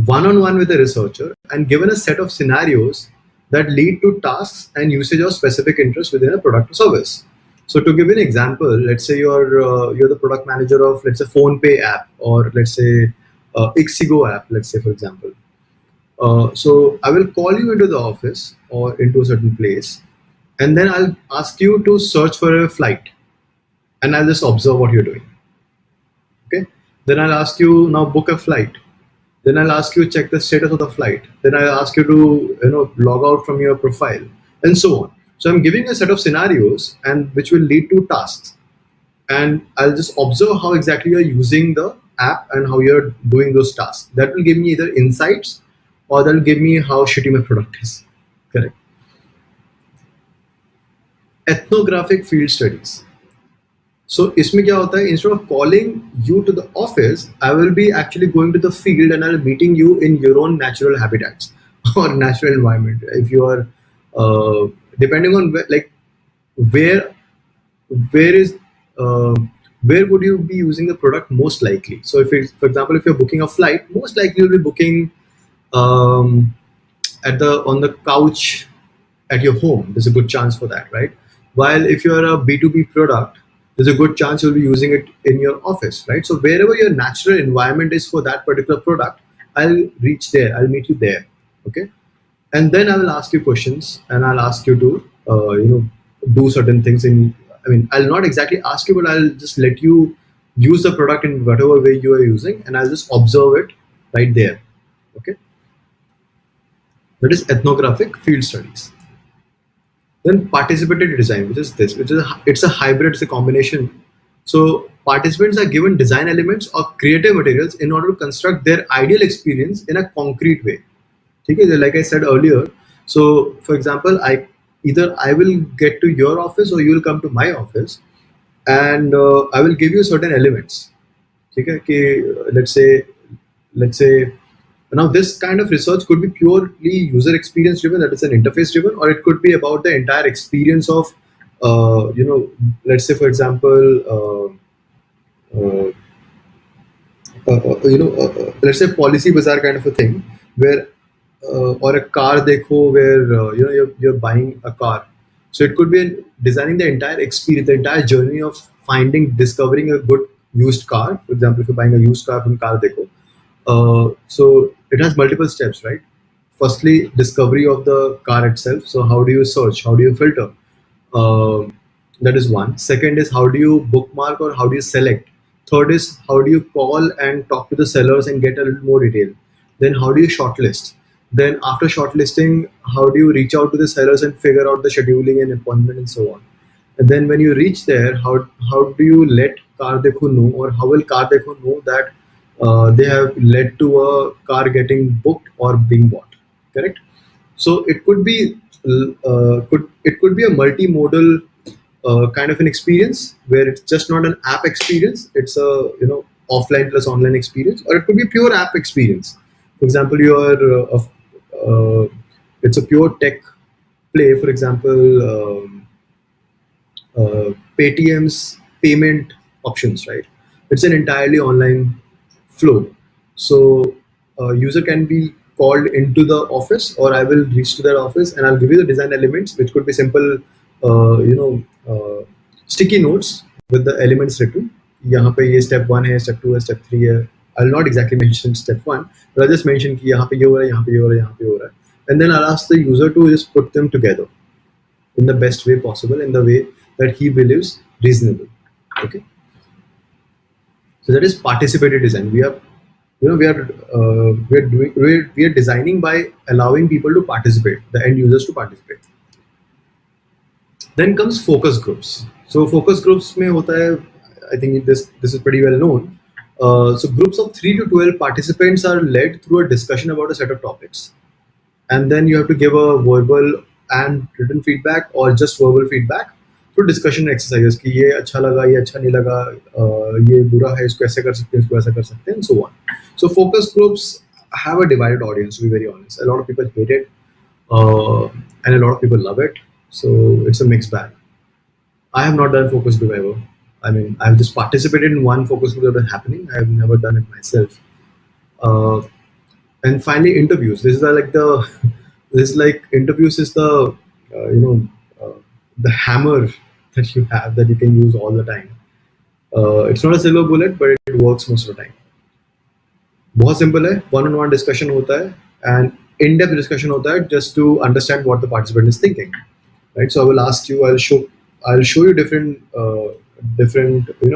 one on one with a researcher and given a set of scenarios that lead to tasks and usage of specific interest within a product or service. So to give you an example, let's say you're the product manager of, let's say, phone pay app, or let's say Ixigo app, let's say, for example. So I will call you into the office or into a certain place, and then I'll ask you to search for a flight, and I'll just observe what you're doing. Okay. Then I'll ask you, now book a flight. Then I'll ask you to check the status of the flight. Then I'll ask you to log out from your profile, and so on. So I'm giving a set of scenarios, and which will lead to tasks, and I'll just observe how exactly you're using the app and how you're doing those tasks. That will give me either insights, or that'll give me how shitty my product is. Correct. Ethnographic field studies. So इसमें क्या होता है, instead of calling you to the office, I will be actually going to the field and I'll be meeting you in your own natural habitats or natural environment. If you are depending on where where is uh, where would you be using the product most likely. So if it's, for example, if you're booking a flight, most likely you'll be booking um, at the on the couch at your home. There's a good chance for that, right? While if you're a B2B product, there's a good chance you'll be using it in your office, right? So wherever your natural environment is for that particular product, I'll reach there, I'll meet you there. Okay. And then I will ask you questions, and I'll ask you to do certain things in, I mean, I'll not exactly ask you, but I'll just let you use the product in whatever way you are using, and I'll just observe it right there. Okay. That is ethnographic field studies. Then participated design, which is this, which is it's a hybrid, it's a combination. So participants are given design elements or creative materials in order to construct their ideal experience in a concrete way. Okay, like I said earlier. So for example, either I will get to your office or you will come to my office, and I will give you certain elements. Okay, let's say now this kind of research could be purely user experience driven, that is an interface driven, or it could be about the entire experience of let's say for example uh, let's say policy bazaar kind of a thing, where or a car dekho, where you're buying a car. So it could be designing the entire experience, the entire journey of discovering a good used car. For example, if you're buying a used car from car dekho, so it has multiple steps, right? Firstly, discovery of the car itself. So how do you search? How do you filter? Um that is one. Second is how do you bookmark or how do you select? Third is how do you call and talk to the sellers and get a little more detail? Then how do you shortlist? Then after shortlisting, how do you reach out to the sellers and figure out the scheduling and appointment and so on? And then when you reach there, how do you let Car Dekho know, or how will Car Dekho know that they have led to a car getting booked or being bought? Correct. So it could be a multimodal kind of an experience where it's just not an app experience; it's a offline plus online experience, or it could be pure app experience. For example, it's a pure tech play. For example. Paytm's payment options, right? It's an entirely online flow. So user can be called into the office, or I will reach to that office and I'll give you the design elements, which could be simple, sticky notes with the elements written. यहाँ पे ये step one है, step two है, step three है. I'll not exactly mention step one, but I'll just mention कि यहाँ पे ये हो रहा है, यहाँ पे ये हो रहा है, यहाँ पे ये हो रहा है. And then I'll ask the user to just put them together in the best way possible, in the way that he believes reasonable. Okay, so that is participated design. We are designing by allowing people to participate, the end users to participate. Then comes focus groups. So focus groups में होता है, I think this is pretty well known. So groups of 3 to 12 participants are led through a discussion about a set of topics, and then you have to give a verbal and written feedback, or just verbal feedback through discussion exercises कि ये अच्छा लगा, ये अच्छा नहीं लगा, ये बुरा है, इसको ऐसे कर सकते हैं, इसको ऐसा कर सकते हैं, and so on. So focus groups have a divided audience, to be very honest. A lot of people hate it, and a lot of people love it. So it's a mixed bag. I have not done focus group ever. I mean, I've just participated in one focus group that was happening. I have never done it myself. Uh, and finally, interviews. This is like the this is like interviews is the the hammer that you have, that you can use all the time. It's not a silver bullet, but it works most of the time. बहुत simple है, one on one discussion होता है and in depth discussion होता है, just to understand what the participant is thinking, right? So I will ask you, I'll show you different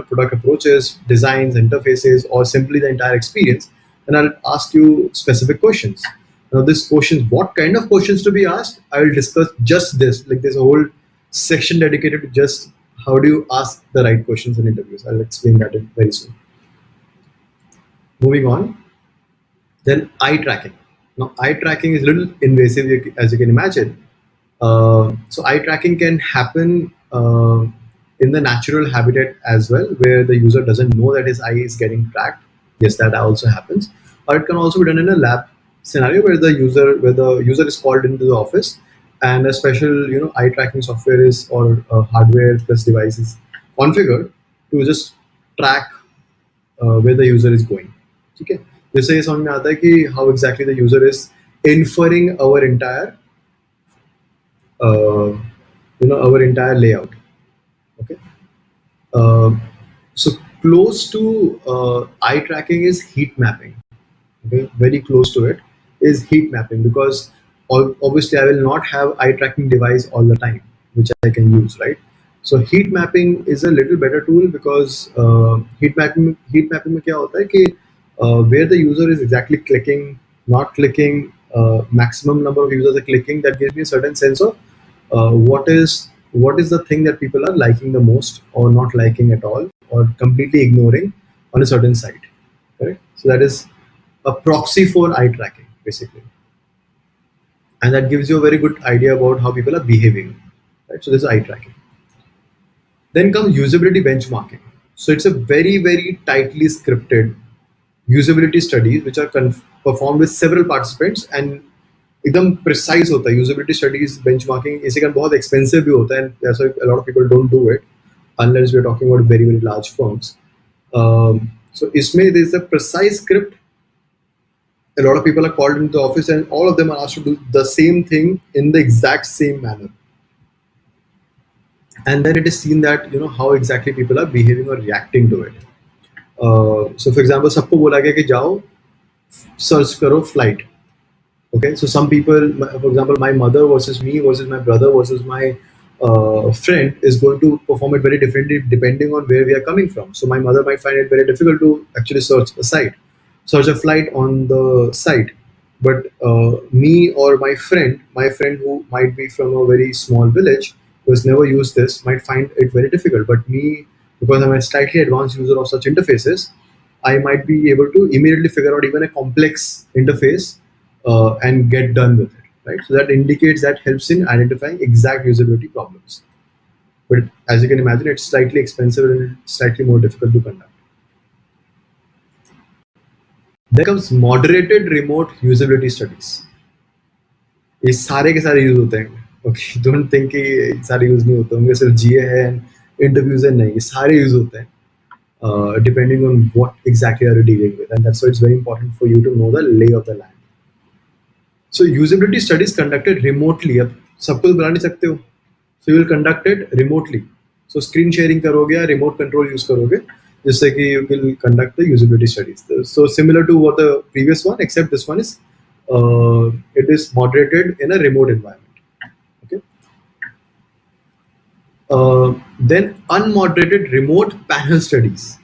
product approaches, designs, interfaces, or simply the entire experience, and I'll ask you specific questions. Now this questions, what kind of questions to be asked, I will discuss just this. Like there's a whole section dedicated to just how do you ask the right questions in interviews. I'll explain that in very soon. Moving on. Then eye tracking. Now eye tracking is a little invasive, as you can imagine. So eye tracking can happen in the natural habitat as well, where the user doesn't know that his eye is getting tracked. Yes, that also happens. Or it can also be done in a lab scenario where the user is called into the office, and a special eye tracking software is, or hardware plus device is configured to just track where the user is going. ठीक है, जिससे ये समझ में आता है कि how exactly the user is inferring uh, our entire layout. Okay. Uh, so close to eye tracking is heat mapping. Okay, very close to it is heat mapping, because obviously I will not have eye tracking device all the time, which I can use, right? So heat mapping is a little better tool, because heat mapping में क्या होता है कि where the user is exactly clicking, not clicking, maximum number of users are clicking, that gives me a certain sense of what is the thing that people are liking the most or not liking at all or completely ignoring on a certain site. Correct. So that is a proxy for eye tracking basically, and that gives you a very good idea about how people are behaving. Right. So this is eye tracking. Then comes usability benchmarking. So it's a very tightly scripted usability studies which are performed with several participants and एकदम precise होता है. Usability studies benchmarking इसी कारण बहुत expensive भी होता है, and that's why a lot of people don't do it unless we're talking about very large firms. So इसमें there's a precise script. A lot of people are called into the office and all of them are asked to do the same thing in the exact same manner, and then it is seen that how exactly people are behaving or reacting to it. So for example, सबको बोला गया कि जाओ search करो flight. Okay, so some people, for example, my mother versus me versus my brother versus my friend is going to perform it very differently depending on where we are coming from. So my mother might find it very difficult to actually search a flight on the site, but me or my friend who might be from a very small village who has never used this might find it very difficult. But me, because I'm a slightly advanced user of such interfaces, I might be able to immediately figure out even a complex interface and get done with it, right? So that indicates, that helps in identifying exact usability problems. But as you can imagine, it's slightly expensive and slightly more difficult to conduct. Then comes moderated remote usability studies. ये सारे के सारे use होते हैं. Okay, don't think कि ये सारे use नहीं होते होंगे, सिर्फ जीए है एंड इंटरव्यूज है, नहीं, ये सारे यूज होते हैं depending on what exactly are you dealing with, and that's why it's very important for you to know the lay of the land. So usability studies conducted remotely. अब सबको तो बुला नहीं सकते हो, so you will conduct it remotely. So screen sharing करोगे या remote control use करोगे, जिससे कि you will conduct the usability studies. So similar to what the previous one, except this one is it is moderated in a remote environment. Okay. Then unmoderated remote panel studies.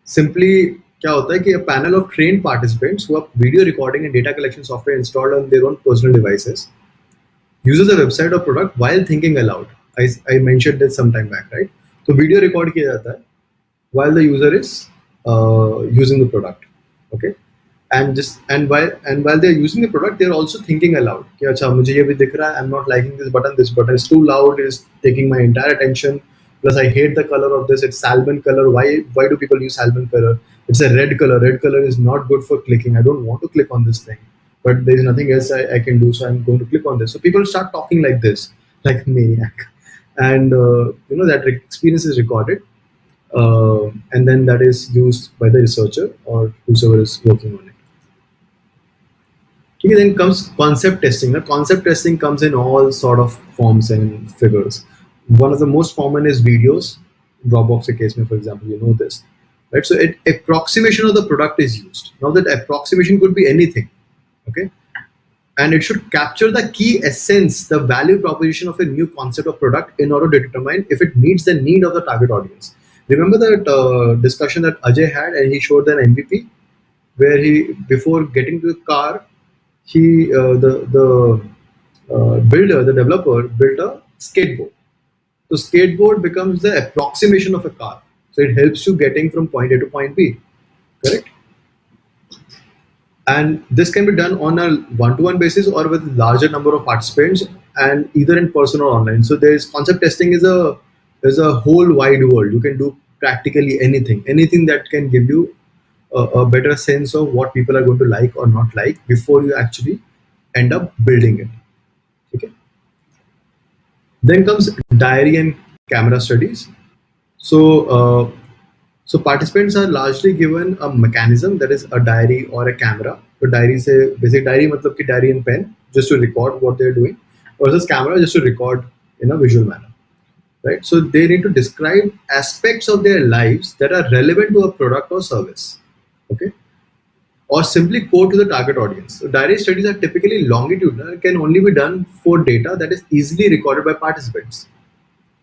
Simply क्या होता है कि a panel of trained participants who have video recording and data collection software installed on their own personal devices uses a website or product while thinking aloud. I mentioned this some time back, right? So video record किया जाता है while the user is using the product. Okay. And while they're using the product, they're also thinking aloud कि अच्छा मुझे ये भी दिख रहा है, I'm not liking this button is too loud, it is taking my entire attention, plus I hate the color of this, it's salmon color, why do people use salmon color, it's a red color is not good for clicking, I don't want to click on this thing, but there is nothing else I can do, so I'm going to click on this. So people start talking like this, like maniac, and that experience is recorded, and then that is used by the researcher or whoever is working on it. Okay, then comes concept testing. Now, concept testing comes in all sort of forms and figures. One of the most common is videos. Dropbox case, for example, you know this, right? So, approximation of the product is used. Now, that approximation could be anything, okay, and it should capture the key essence, the value proposition of a new concept or product in order to determine if it meets the need of the target audience. Remember that discussion that Ajay had, and he showed an MVP where he, before getting to the car, he the builder, the developer, built a skateboard. So skateboard becomes the approximation of a car. So it helps you getting from point A to point B. Correct. And this can be done on a one-to-one basis or with larger number of participants, and either in person or online. So there's concept testing is a whole wide world. You can do practically anything that can give you a better sense of what people are going to like or not like before you actually end up building it. Okay. Then comes diary and camera studies. So so participants are largely given a mechanism, that is a diary or a camera. So diary से basic diary मतलब कि diary and pen just to record what they're doing, versus camera just to record in a visual manner, right? So they need to describe aspects of their lives that are relevant to a product or service, okay, or simply quote to the target audience. So diary studies are typically longitudinal and can only be done for data that is easily recorded by participants,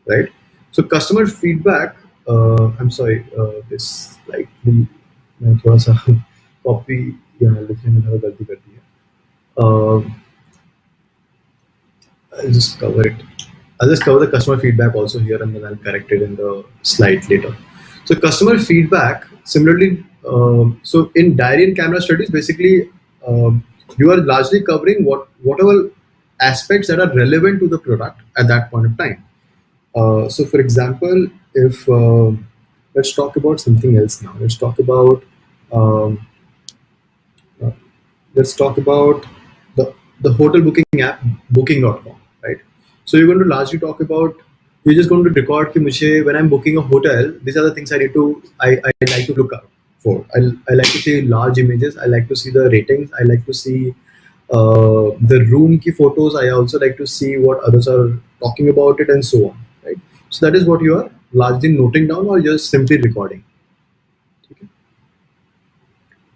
right? So customer feedback. I'm sorry, this slightly मैं थोड़ा सा copy यहाँ लिखने में थोड़ा गलती कर दी है. Uh, I'll just cover it. I'll just cover the customer feedback also here, and then I'll correct it in the slide later. So customer feedback, similarly, so in diary and camera studies, basically, you are largely covering whatever aspects that are relevant to the product at that point of time. So, for example, if let's talk about something else now. Um, uh, let's talk about the hotel booking app booking.com, right? So you're going to largely talk about, you're just going to record कि मुझे when I'm booking a hotel, these are the things I like to look out for. I like to see large images, I like to see the ratings, I like to see the room ki photos, I also like to see what others are talking about it, and so on, right? So that is what you are largely noting down or just simply recording. Okay.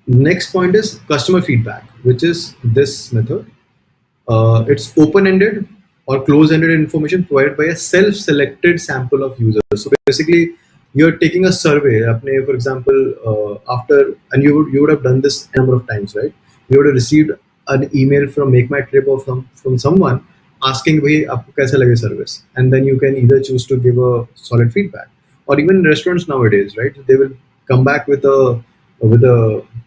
Next point is customer feedback, which is this method. It's open-ended or close-ended information provided by a self-selected sample of users. So basically, you're taking a survey. For example, after, and you would have done this a number of times, right? You would have received an email from Make My Trip or from someone asking, "Bhai, आपको कैसा लगे service?" And then you can either choose to give a solid feedback, or even restaurants nowadays, right? They will come back with a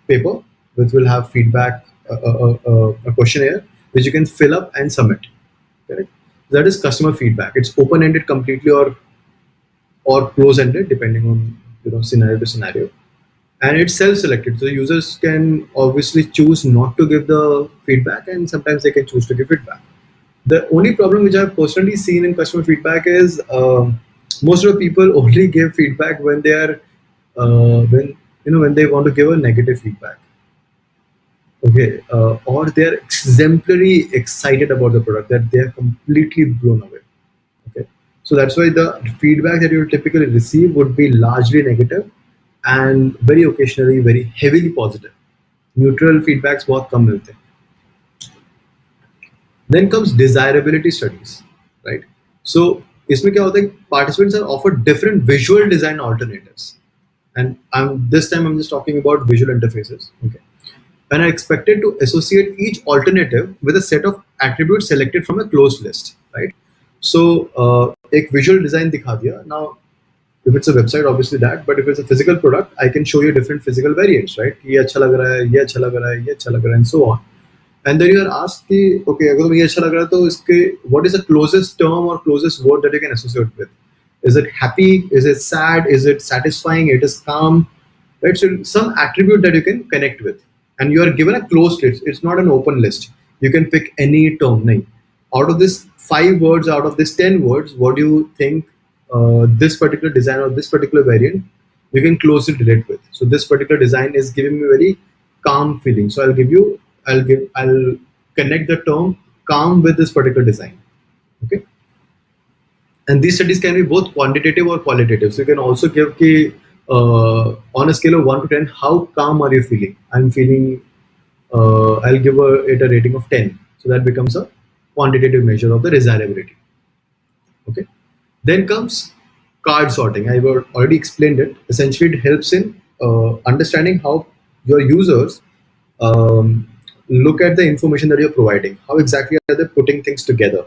paper which will have feedback, a questionnaire which you can fill up and submit. Correct. That is customer feedback. It's open-ended completely or close-ended depending on scenario to scenario, and it's self-selected. So users can obviously choose not to give the feedback, and sometimes they can choose to give feedback. The only problem which I've personally seen in customer feedback is most of the people only give feedback when they are when they want to give a negative feedback. Okay, or they're exemplary excited about the product that they're completely blown away. Okay, so that's why the feedback that you will typically receive would be largely negative and very occasionally very heavily positive. Neutral feedbacks बहुत कम मिलते हैं. Then comes desirability studies, right? So इसमें क्या होता है? Participants are offered different visual design alternatives, and this time I'm just talking about visual interfaces. Okay, and are expected to associate each alternative with a set of attributes selected from a closed list, right? So, एक visual design दिखा दिया. Now, if it's a website, obviously that, but if it's a physical product, I can show you different physical variants, right? ये अच्छा लग रहा है, ये अच्छा लग रहा है, ये अच्छा लग रहा है, and so on. And then you are asked कि, okay, अगर तुम्हें ये अच्छा लग रहा है तो इसके what is the closest term or closest word that you can associate with? Is it happy? Is it sad? Is it satisfying? It is calm, right? So some attribute that you can connect with, and you are given a closed list. It's not an open list. You can pick any term. नहीं. Out of this 5 words, out of this 10 words, what do you think this particular design or this particular variant you can closely relate with? So this particular design is giving me very calm feeling. So I'll connect the term calm with this particular design. Okay, and these studies can be both quantitative or qualitative. So you can also give on a scale of 1 to 10, how calm are you feeling? I'm feeling. I'll give it a rating of 10. So that becomes a quantitative measure of the desirability. Okay. Then comes card sorting. I've already explained it. Essentially, it helps in understanding how your users um, look at the information that you're providing. How exactly are they putting things together?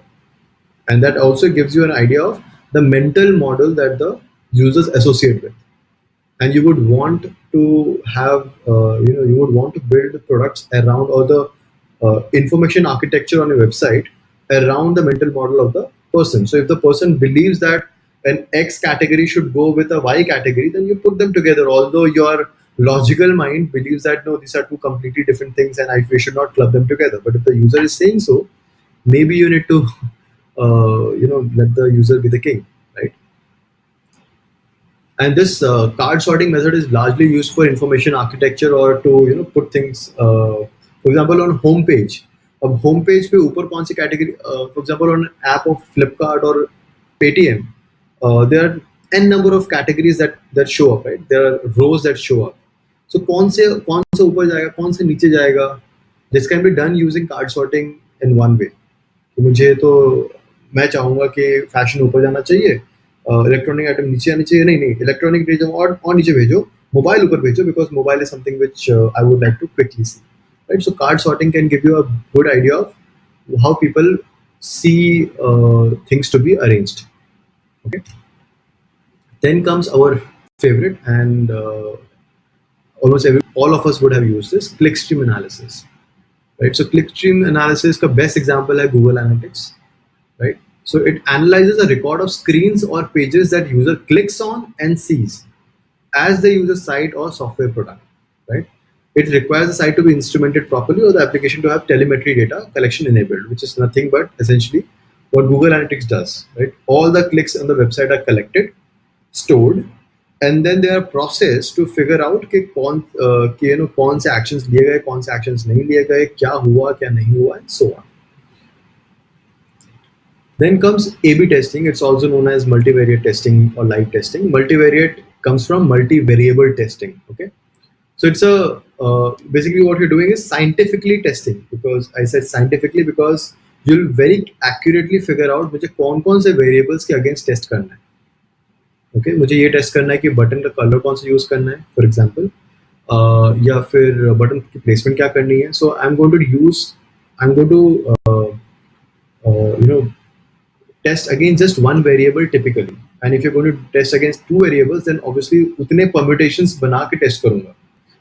And that also gives you an idea of the mental model that the users associate with. And you would want to have you would want to build the products around, or the information architecture on your website around the mental model of the person. So if the person believes that an X category should go with a Y category, then you put them together, although your logical mind believes that no, these are two completely different things and we should not club them together. But if the user is saying so, maybe you need to let the user be the king, right? And this card sorting method is largely used for information architecture, or to put things, for example, on home page. अब home page पे ऊपर कौन सी category, for example, on app of Flipkart or Paytm, there are n number of categories that show up, right? There are rows that show up. So कौन से ऊपर जाएगा, कौन से नीचे जाएगा? This can be done using card sorting in one way. कि मुझे तो, मैं चाहूंगा कि फैशन ऊपर जाना चाहिए, इलेक्ट्रॉनिक आइटम नीचे आनी चाहिए. नहीं नहीं, इलेक्ट्रॉनिक भेजो और नीचे भेजो, मोबाइल ऊपर भेजो, because mobile is something which I would like to quickly see. right? So card sorting can give you a good idea of how people see things to be arranged. Okay. Then comes our favorite, and almost all of us would have used this, clickstream analysis, right? So clickstream analysis का best example है Google Analytics, right? So it analyzes a record of screens or pages that user clicks on and sees as they use a site or software product, right? It requires the site to be instrumented properly or the application to have telemetry data collection enabled, which is nothing but essentially what Google Analytics does, right? All the clicks on the website are collected, stored, and then they are processed to figure out कि कौन से actions लिए गए, कौन से actions नहीं लिए गए, क्या हुआ, क्या नहीं हुआ, and so on. Then comes A/B testing. It's also known as multivariate testing or live testing. Multivariate comes from multivariable testing. Okay, so it's a basically what you're doing is scientifically testing, because I said scientifically because you'll very accurately figure out मुझे कौन-कौन से variables के against test करना है. Okay, मुझे ये test करना है कि बटन का कलर कौन सा यूज करना है, फॉर एग्जांपल, या फिर बटन की प्लेसमेंट क्या करनी है. So I am going to you know test against just one variable typically, and if you're going to test against two variables then obviously उतने permutations बना के test करूंगा.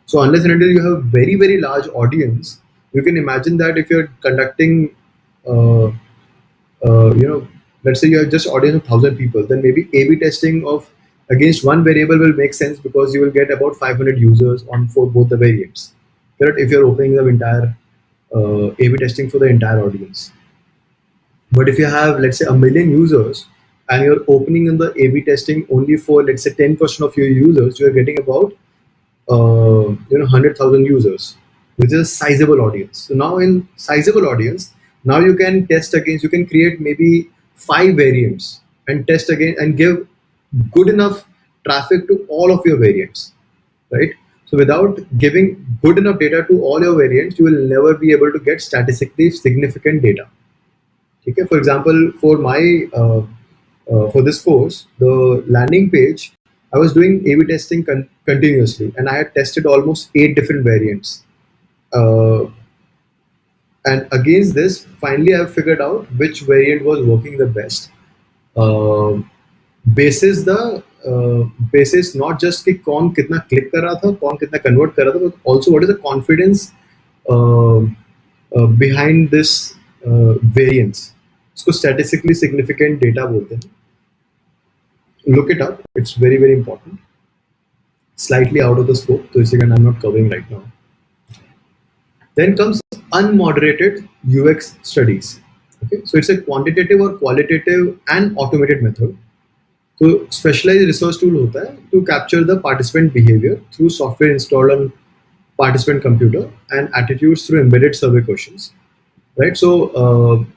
So unless and until you have very very large audience, you can imagine that if you're conducting uh, you know, let's say you have just audience of 1,000 people, then maybe A/B testing of against one variable will make sense because you will get about 500 users on for both the variants. Correct? If you're opening the entire A/B testing for the entire audience. But if you have, let's say, 1 million users and you're opening in the A/B testing only for, let's say, 10% of your users, you're getting about 100,000 users, which is a sizable audience. So now in sizable audience, now you can test against, you can create maybe 5 variants and test again and give good enough traffic to all of your variants, right? So without giving good enough data to all your variants, you will never be able to get statistically significant data. Okay, for example, for this course, the landing page, I was doing A/B testing continuously, and I had tested almost 8 different variants. Uh, and against this, finally, I figured out which variant was working the best. Uh, basis the basis not just कि कौन कितना click कर रहा था, कौन कितना convert कर रहा था, but also what is the confidence uh, behind this variance. इसको statistically significant data बोलते हैं. Look it up. It's very very important. Slightly out of the scope, so again I'm not covering right now. Then comes unmoderated UX studies. Okay, so it's a quantitative or qualitative and automated method. So specialized research tool होता है to capture the participant behavior through software installed on participant computer and attitudes through embedded survey questions. Right? So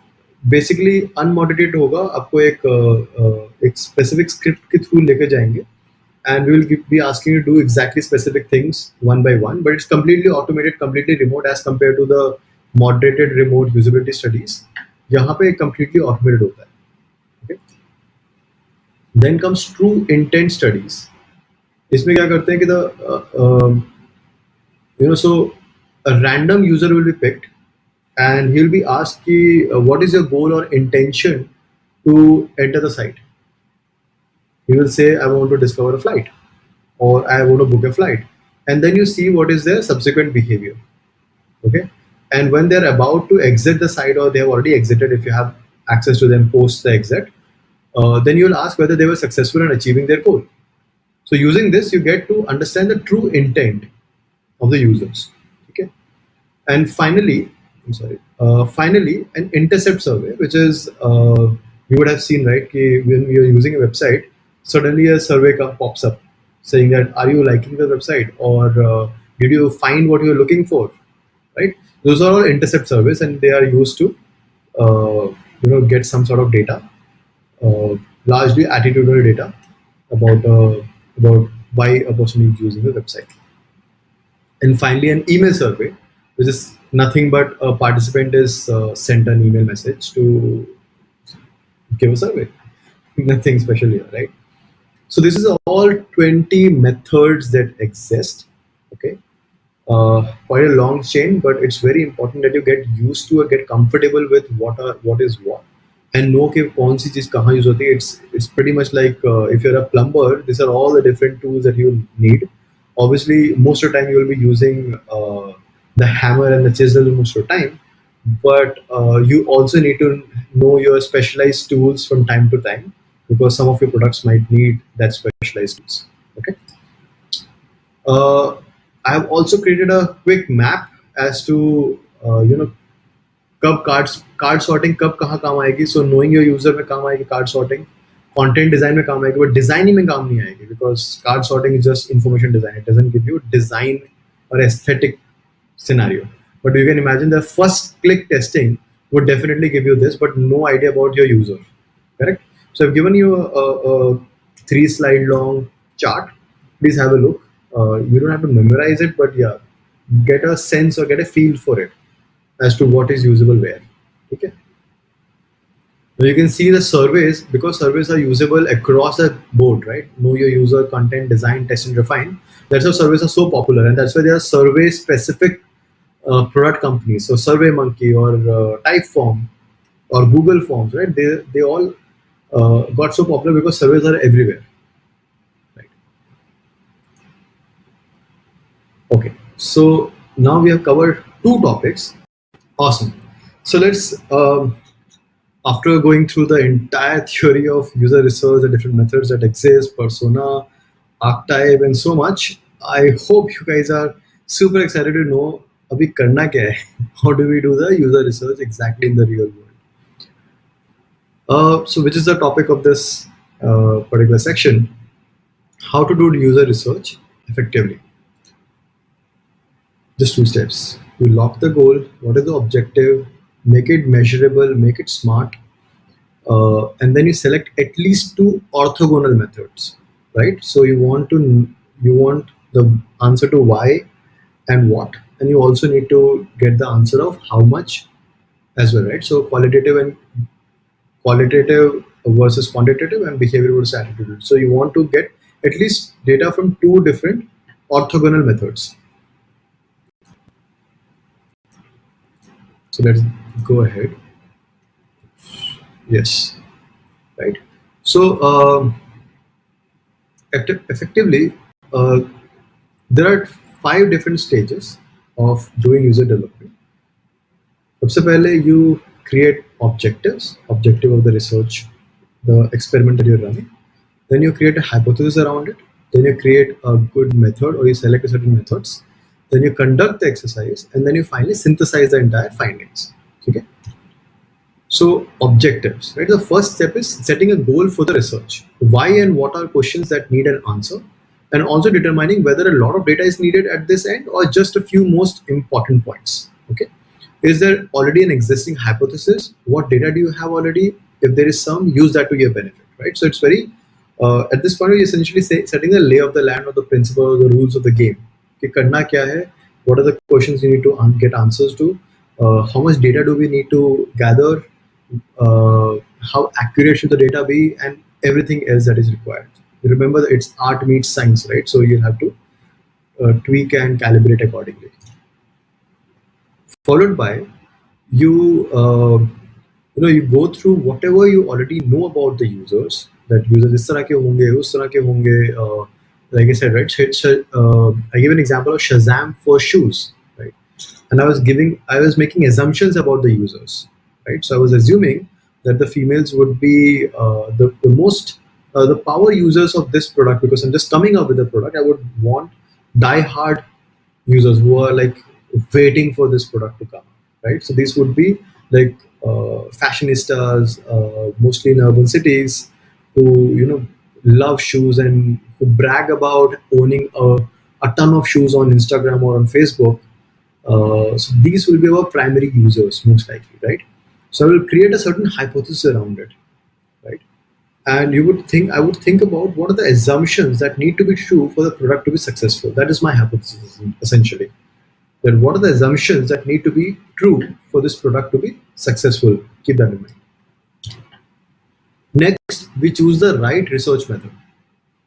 basically unmoderated होगा, आपको एक specific script के through लेके जाएंगे, and we will be asking you to do exactly specific things one by one, but it's completely automated, completely remote as compared to the moderated remote usability studies. यहाँ पे completely automated होता है. Okay? Then comes true intent studies. इसमें क्या करते हैं कि so a random user will be picked and he'll be asked कि, what is your goal or intention to enter the site. He will say, I want to discover a flight, or I want to book a flight, and then you see what is their subsequent behavior. Okay, and when they're about to exit the site or they have already exited, if you have access to them post the exit, then you'll ask whether they were successful in achieving their goal. So using this, you get to understand the true intent of the users. Okay, and finally, an intercept survey, which is you would have seen, right? When you're using a website, suddenly a survey pops up saying that, are you liking the website, or did you find what you're looking for? Right? Those are all intercept surveys, and they are used to get some sort of data, largely attitudinal data about why a person is using the website. And finally, an email survey, which is nothing but a participant is sent an email message to give a survey. Nothing special here, right? So this is all 20 methods that exist. Okay, quite a long chain, but it's very important that you get used to or get comfortable with what is what, and know कि कौन सी चीज कहाँ use होती है. It's pretty much like if you're a plumber, these are all the different tools that you need. Obviously, most of the time you will be using the hammer and the chisel most of the time, but you also need to know your specialized tools from time to time, because some of your products might need that specialized tools. Okay. uh, I have also created a quick map as to कब card sorting कब कहाँ काम आएगी. सो knowing your user में काम आएगी card sorting, content design में काम आएगी, बट डिजाइनिंग में काम नहीं आएगी, because card sorting is just information design. It doesn't give you design और aesthetic scenario. But you can imagine the first click testing would definitely give you this, but no idea about your user. Correct? So I've given you a 3 slide long chart. Please have a look. You don't have to memorize it, but yeah, get a sense or get a feel for it as to what is usable where. Okay. Now you can see the surveys, because surveys are usable across the board, right? Know your user, content, design, test, and refine. That's why surveys are so popular, and that's why there are survey specific product companies. So SurveyMonkey or Typeform or Google Forms, right? They all got so popular because surveys are everywhere. Right. Okay. So now we have covered two topics. Awesome. So let's after going through the entire theory of user research, the different methods that exist, persona, archetype, and so much, I hope you guys are super excited to know abhi karna kya hai? How do we do the user research exactly in the real world? So, which is the topic of this particular section? How to do user research effectively. Just 2 steps. You lock the goal. What is the objective? Make it measurable. Make it smart. And then you select at least two orthogonal methods, right? So you want the answer to why and what, and you also need to get the answer of how much as well, right? So qualitative versus quantitative, and behavior versus attitude. So you want to get at least data from two different orthogonal methods. So let's go ahead. Yes, right. So effectively, uh, there are 5 different stages of doing user development. सबसे पहले you create objective of the research, the experiment that you're running. Then you create a hypothesis around it. Then you create a good method, or you select a certain methods. Then you conduct the exercise, and then you finally synthesize the entire findings. Okay. So objectives, right? The first step is setting a goal for the research. Why and what are questions that need an answer, and also determining whether a lot of data is needed at this end or just a few most important points. Okay. Is there already an existing hypothesis? What data do you have already? If there is some, use that to your benefit, right? So it's very at this point, you're essentially setting the lay of the land or the principle or the rules of the game. कि करना क्या है? What are the questions you need to get answers to? How much data do we need to gather? How accurate should the data be, and everything else that is required. Remember that it's art meets science, right? So you have to tweak and calibrate accordingly. Followed by you you go through whatever you already know about the users, that users इस तरह के होंगे उस तरह के होंगे. Like I said, right? I give an example of Shazam for shoes, right? And I was making assumptions about the users, right? So I was assuming that the females would be the most the power users of this product, because I'm just coming up with a product. I would want die hard users who are like waiting for this product to come, right? So these would be like fashionistas, mostly in urban cities, who love shoes and who brag about owning a ton of shoes on Instagram or on Facebook. So these will be our primary users most likely, right? So I will create a certain hypothesis around it, right? And I would think about what are the assumptions that need to be true for the product to be successful. That is my hypothesis essentially. Then what are the assumptions that need to be true for this product to be successful? Keep that in mind. Next, we choose the right research method.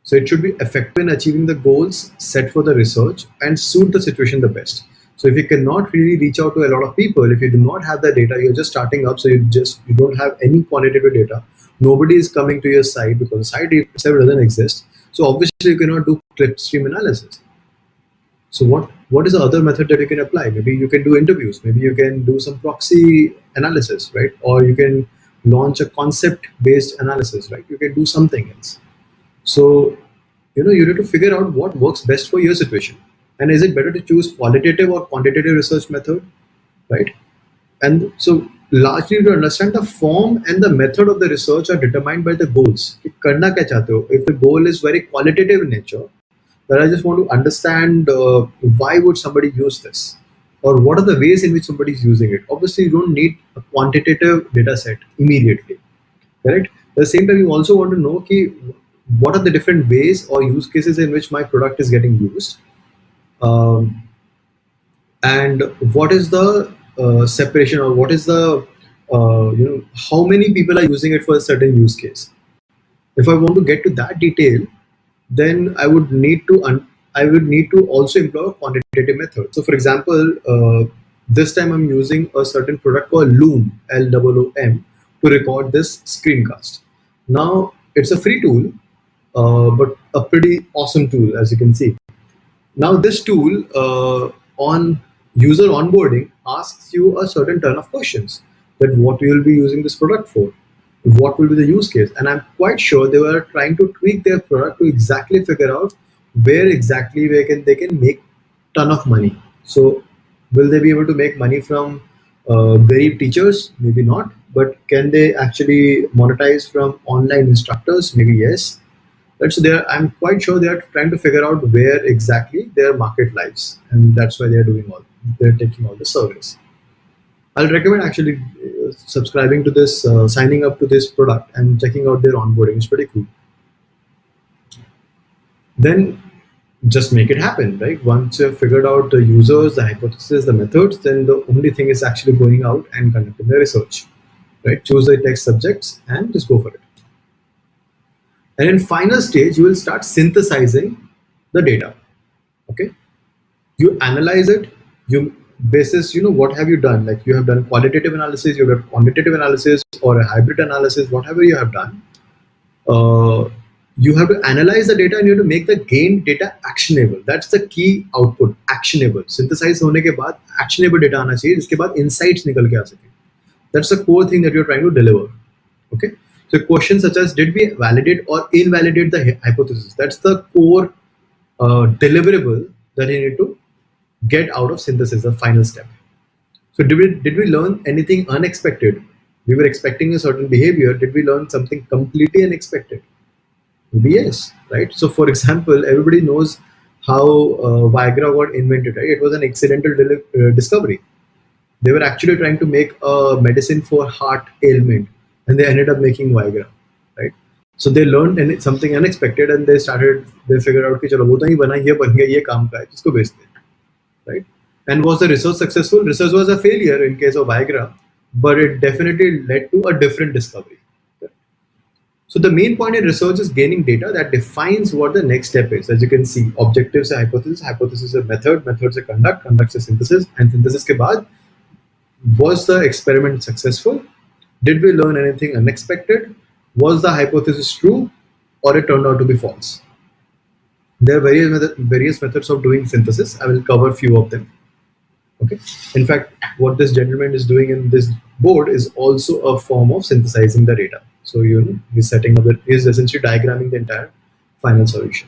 So it should be effective in achieving the goals set for the research and suit the situation the best. So if you cannot really reach out to a lot of people, if you do not have the data, you're just starting up, so you don't have any quantitative data. Nobody is coming to your site because the site itself doesn't exist. So obviously you cannot do clipstream analysis. So what is the other method that you can apply? Maybe you can do interviews. Maybe you can do some proxy analysis, right? Or you can launch a concept-based analysis, right? You can do something else. So you need to figure out what works best for your situation. And is it better to choose qualitative or quantitative research method, right? And so largely to understand the form and the method of the research are determined by the goals. कि करना क्या चाहते हो? If the goal is very qualitative in nature, then I just want to understand why would somebody use this, or what are the ways in which somebody is using it. Obviously, you don't need a quantitative data set immediately, correct? At the same time, you also want to know what are the different ways or use cases in which my product is getting used, um, and what is the separation, or what is the how many people are using it for a certain use case. If I want to get to that detail, then I would need to also employ a quantitative method. So, for example, this time I'm using a certain product called Loom, Loom, to record this screencast. Now, it's a free tool, but a pretty awesome tool, as you can see. Now, this tool on user onboarding asks you a certain ton of questions, that what you will be using this product for, what will be the use case, and I'm quite sure they were trying to tweak their product to exactly figure out where exactly they can make ton of money. So, will they be able to make money from Garib teachers? Maybe not, but can they actually monetize from online instructors? Maybe yes. That's there. I'm quite sure they are trying to figure out where exactly their market lies, and that's why they're taking all the surveys. I'll recommend actually subscribing to this, signing up to this product, and checking out their onboarding. It's pretty cool. Then just make it happen, right? Once you've figured out the users, the hypothesis, the methods, then the only thing is actually going out and conducting the research, right? Choose the test subjects and just go for it. And in final stage, you will start synthesizing the data. Okay, you analyze it. You basis, what have you done? Like you have done qualitative analysis, you have done quantitative analysis, or a hybrid analysis, whatever you have done. Uh, you have to analyze the data and you have to make the gained data actionable. That's the key output. Actionable. Synthesize होने के बाद actionable data आना चाहिए, जिसके बाद insights निकल के आ सके. That's the core thing that you're trying to deliver. Okay. So questions such as, did we validate or invalidate the hypothesis? That's the core deliverable that you need to get out of synthesis, the final step. So did we learn anything unexpected? We were expecting a certain behavior. Did we learn something completely unexpected? Maybe yes, right? So for example, everybody knows how Viagra got invented, right? It was an accidental discovery. They were actually trying to make a medicine for heart ailment, and they ended up making Viagra, right? So they learned something unexpected, and they figured out कि चलो वो तो नहीं बना, ये बन गया, ये काम का है, इसको बेचते हैं, right? And was the research successful? Research was a failure in case of Viagra, but it definitely led to a different discovery. So the main point in research is gaining data that defines what the next step is. As you can see, objectives are hypothesis, hypothesis is method, methods are conduct, conduct is synthesis, and synthesis के बाद, was the experiment successful? Did we learn anything unexpected? Was the hypothesis true, or it turned out to be false? There are various methods of doing synthesis. I will cover a few of them. Okay. In fact, what this gentleman is doing in this board is also a form of synthesizing the data. So he's setting up he's essentially diagramming the entire final solution.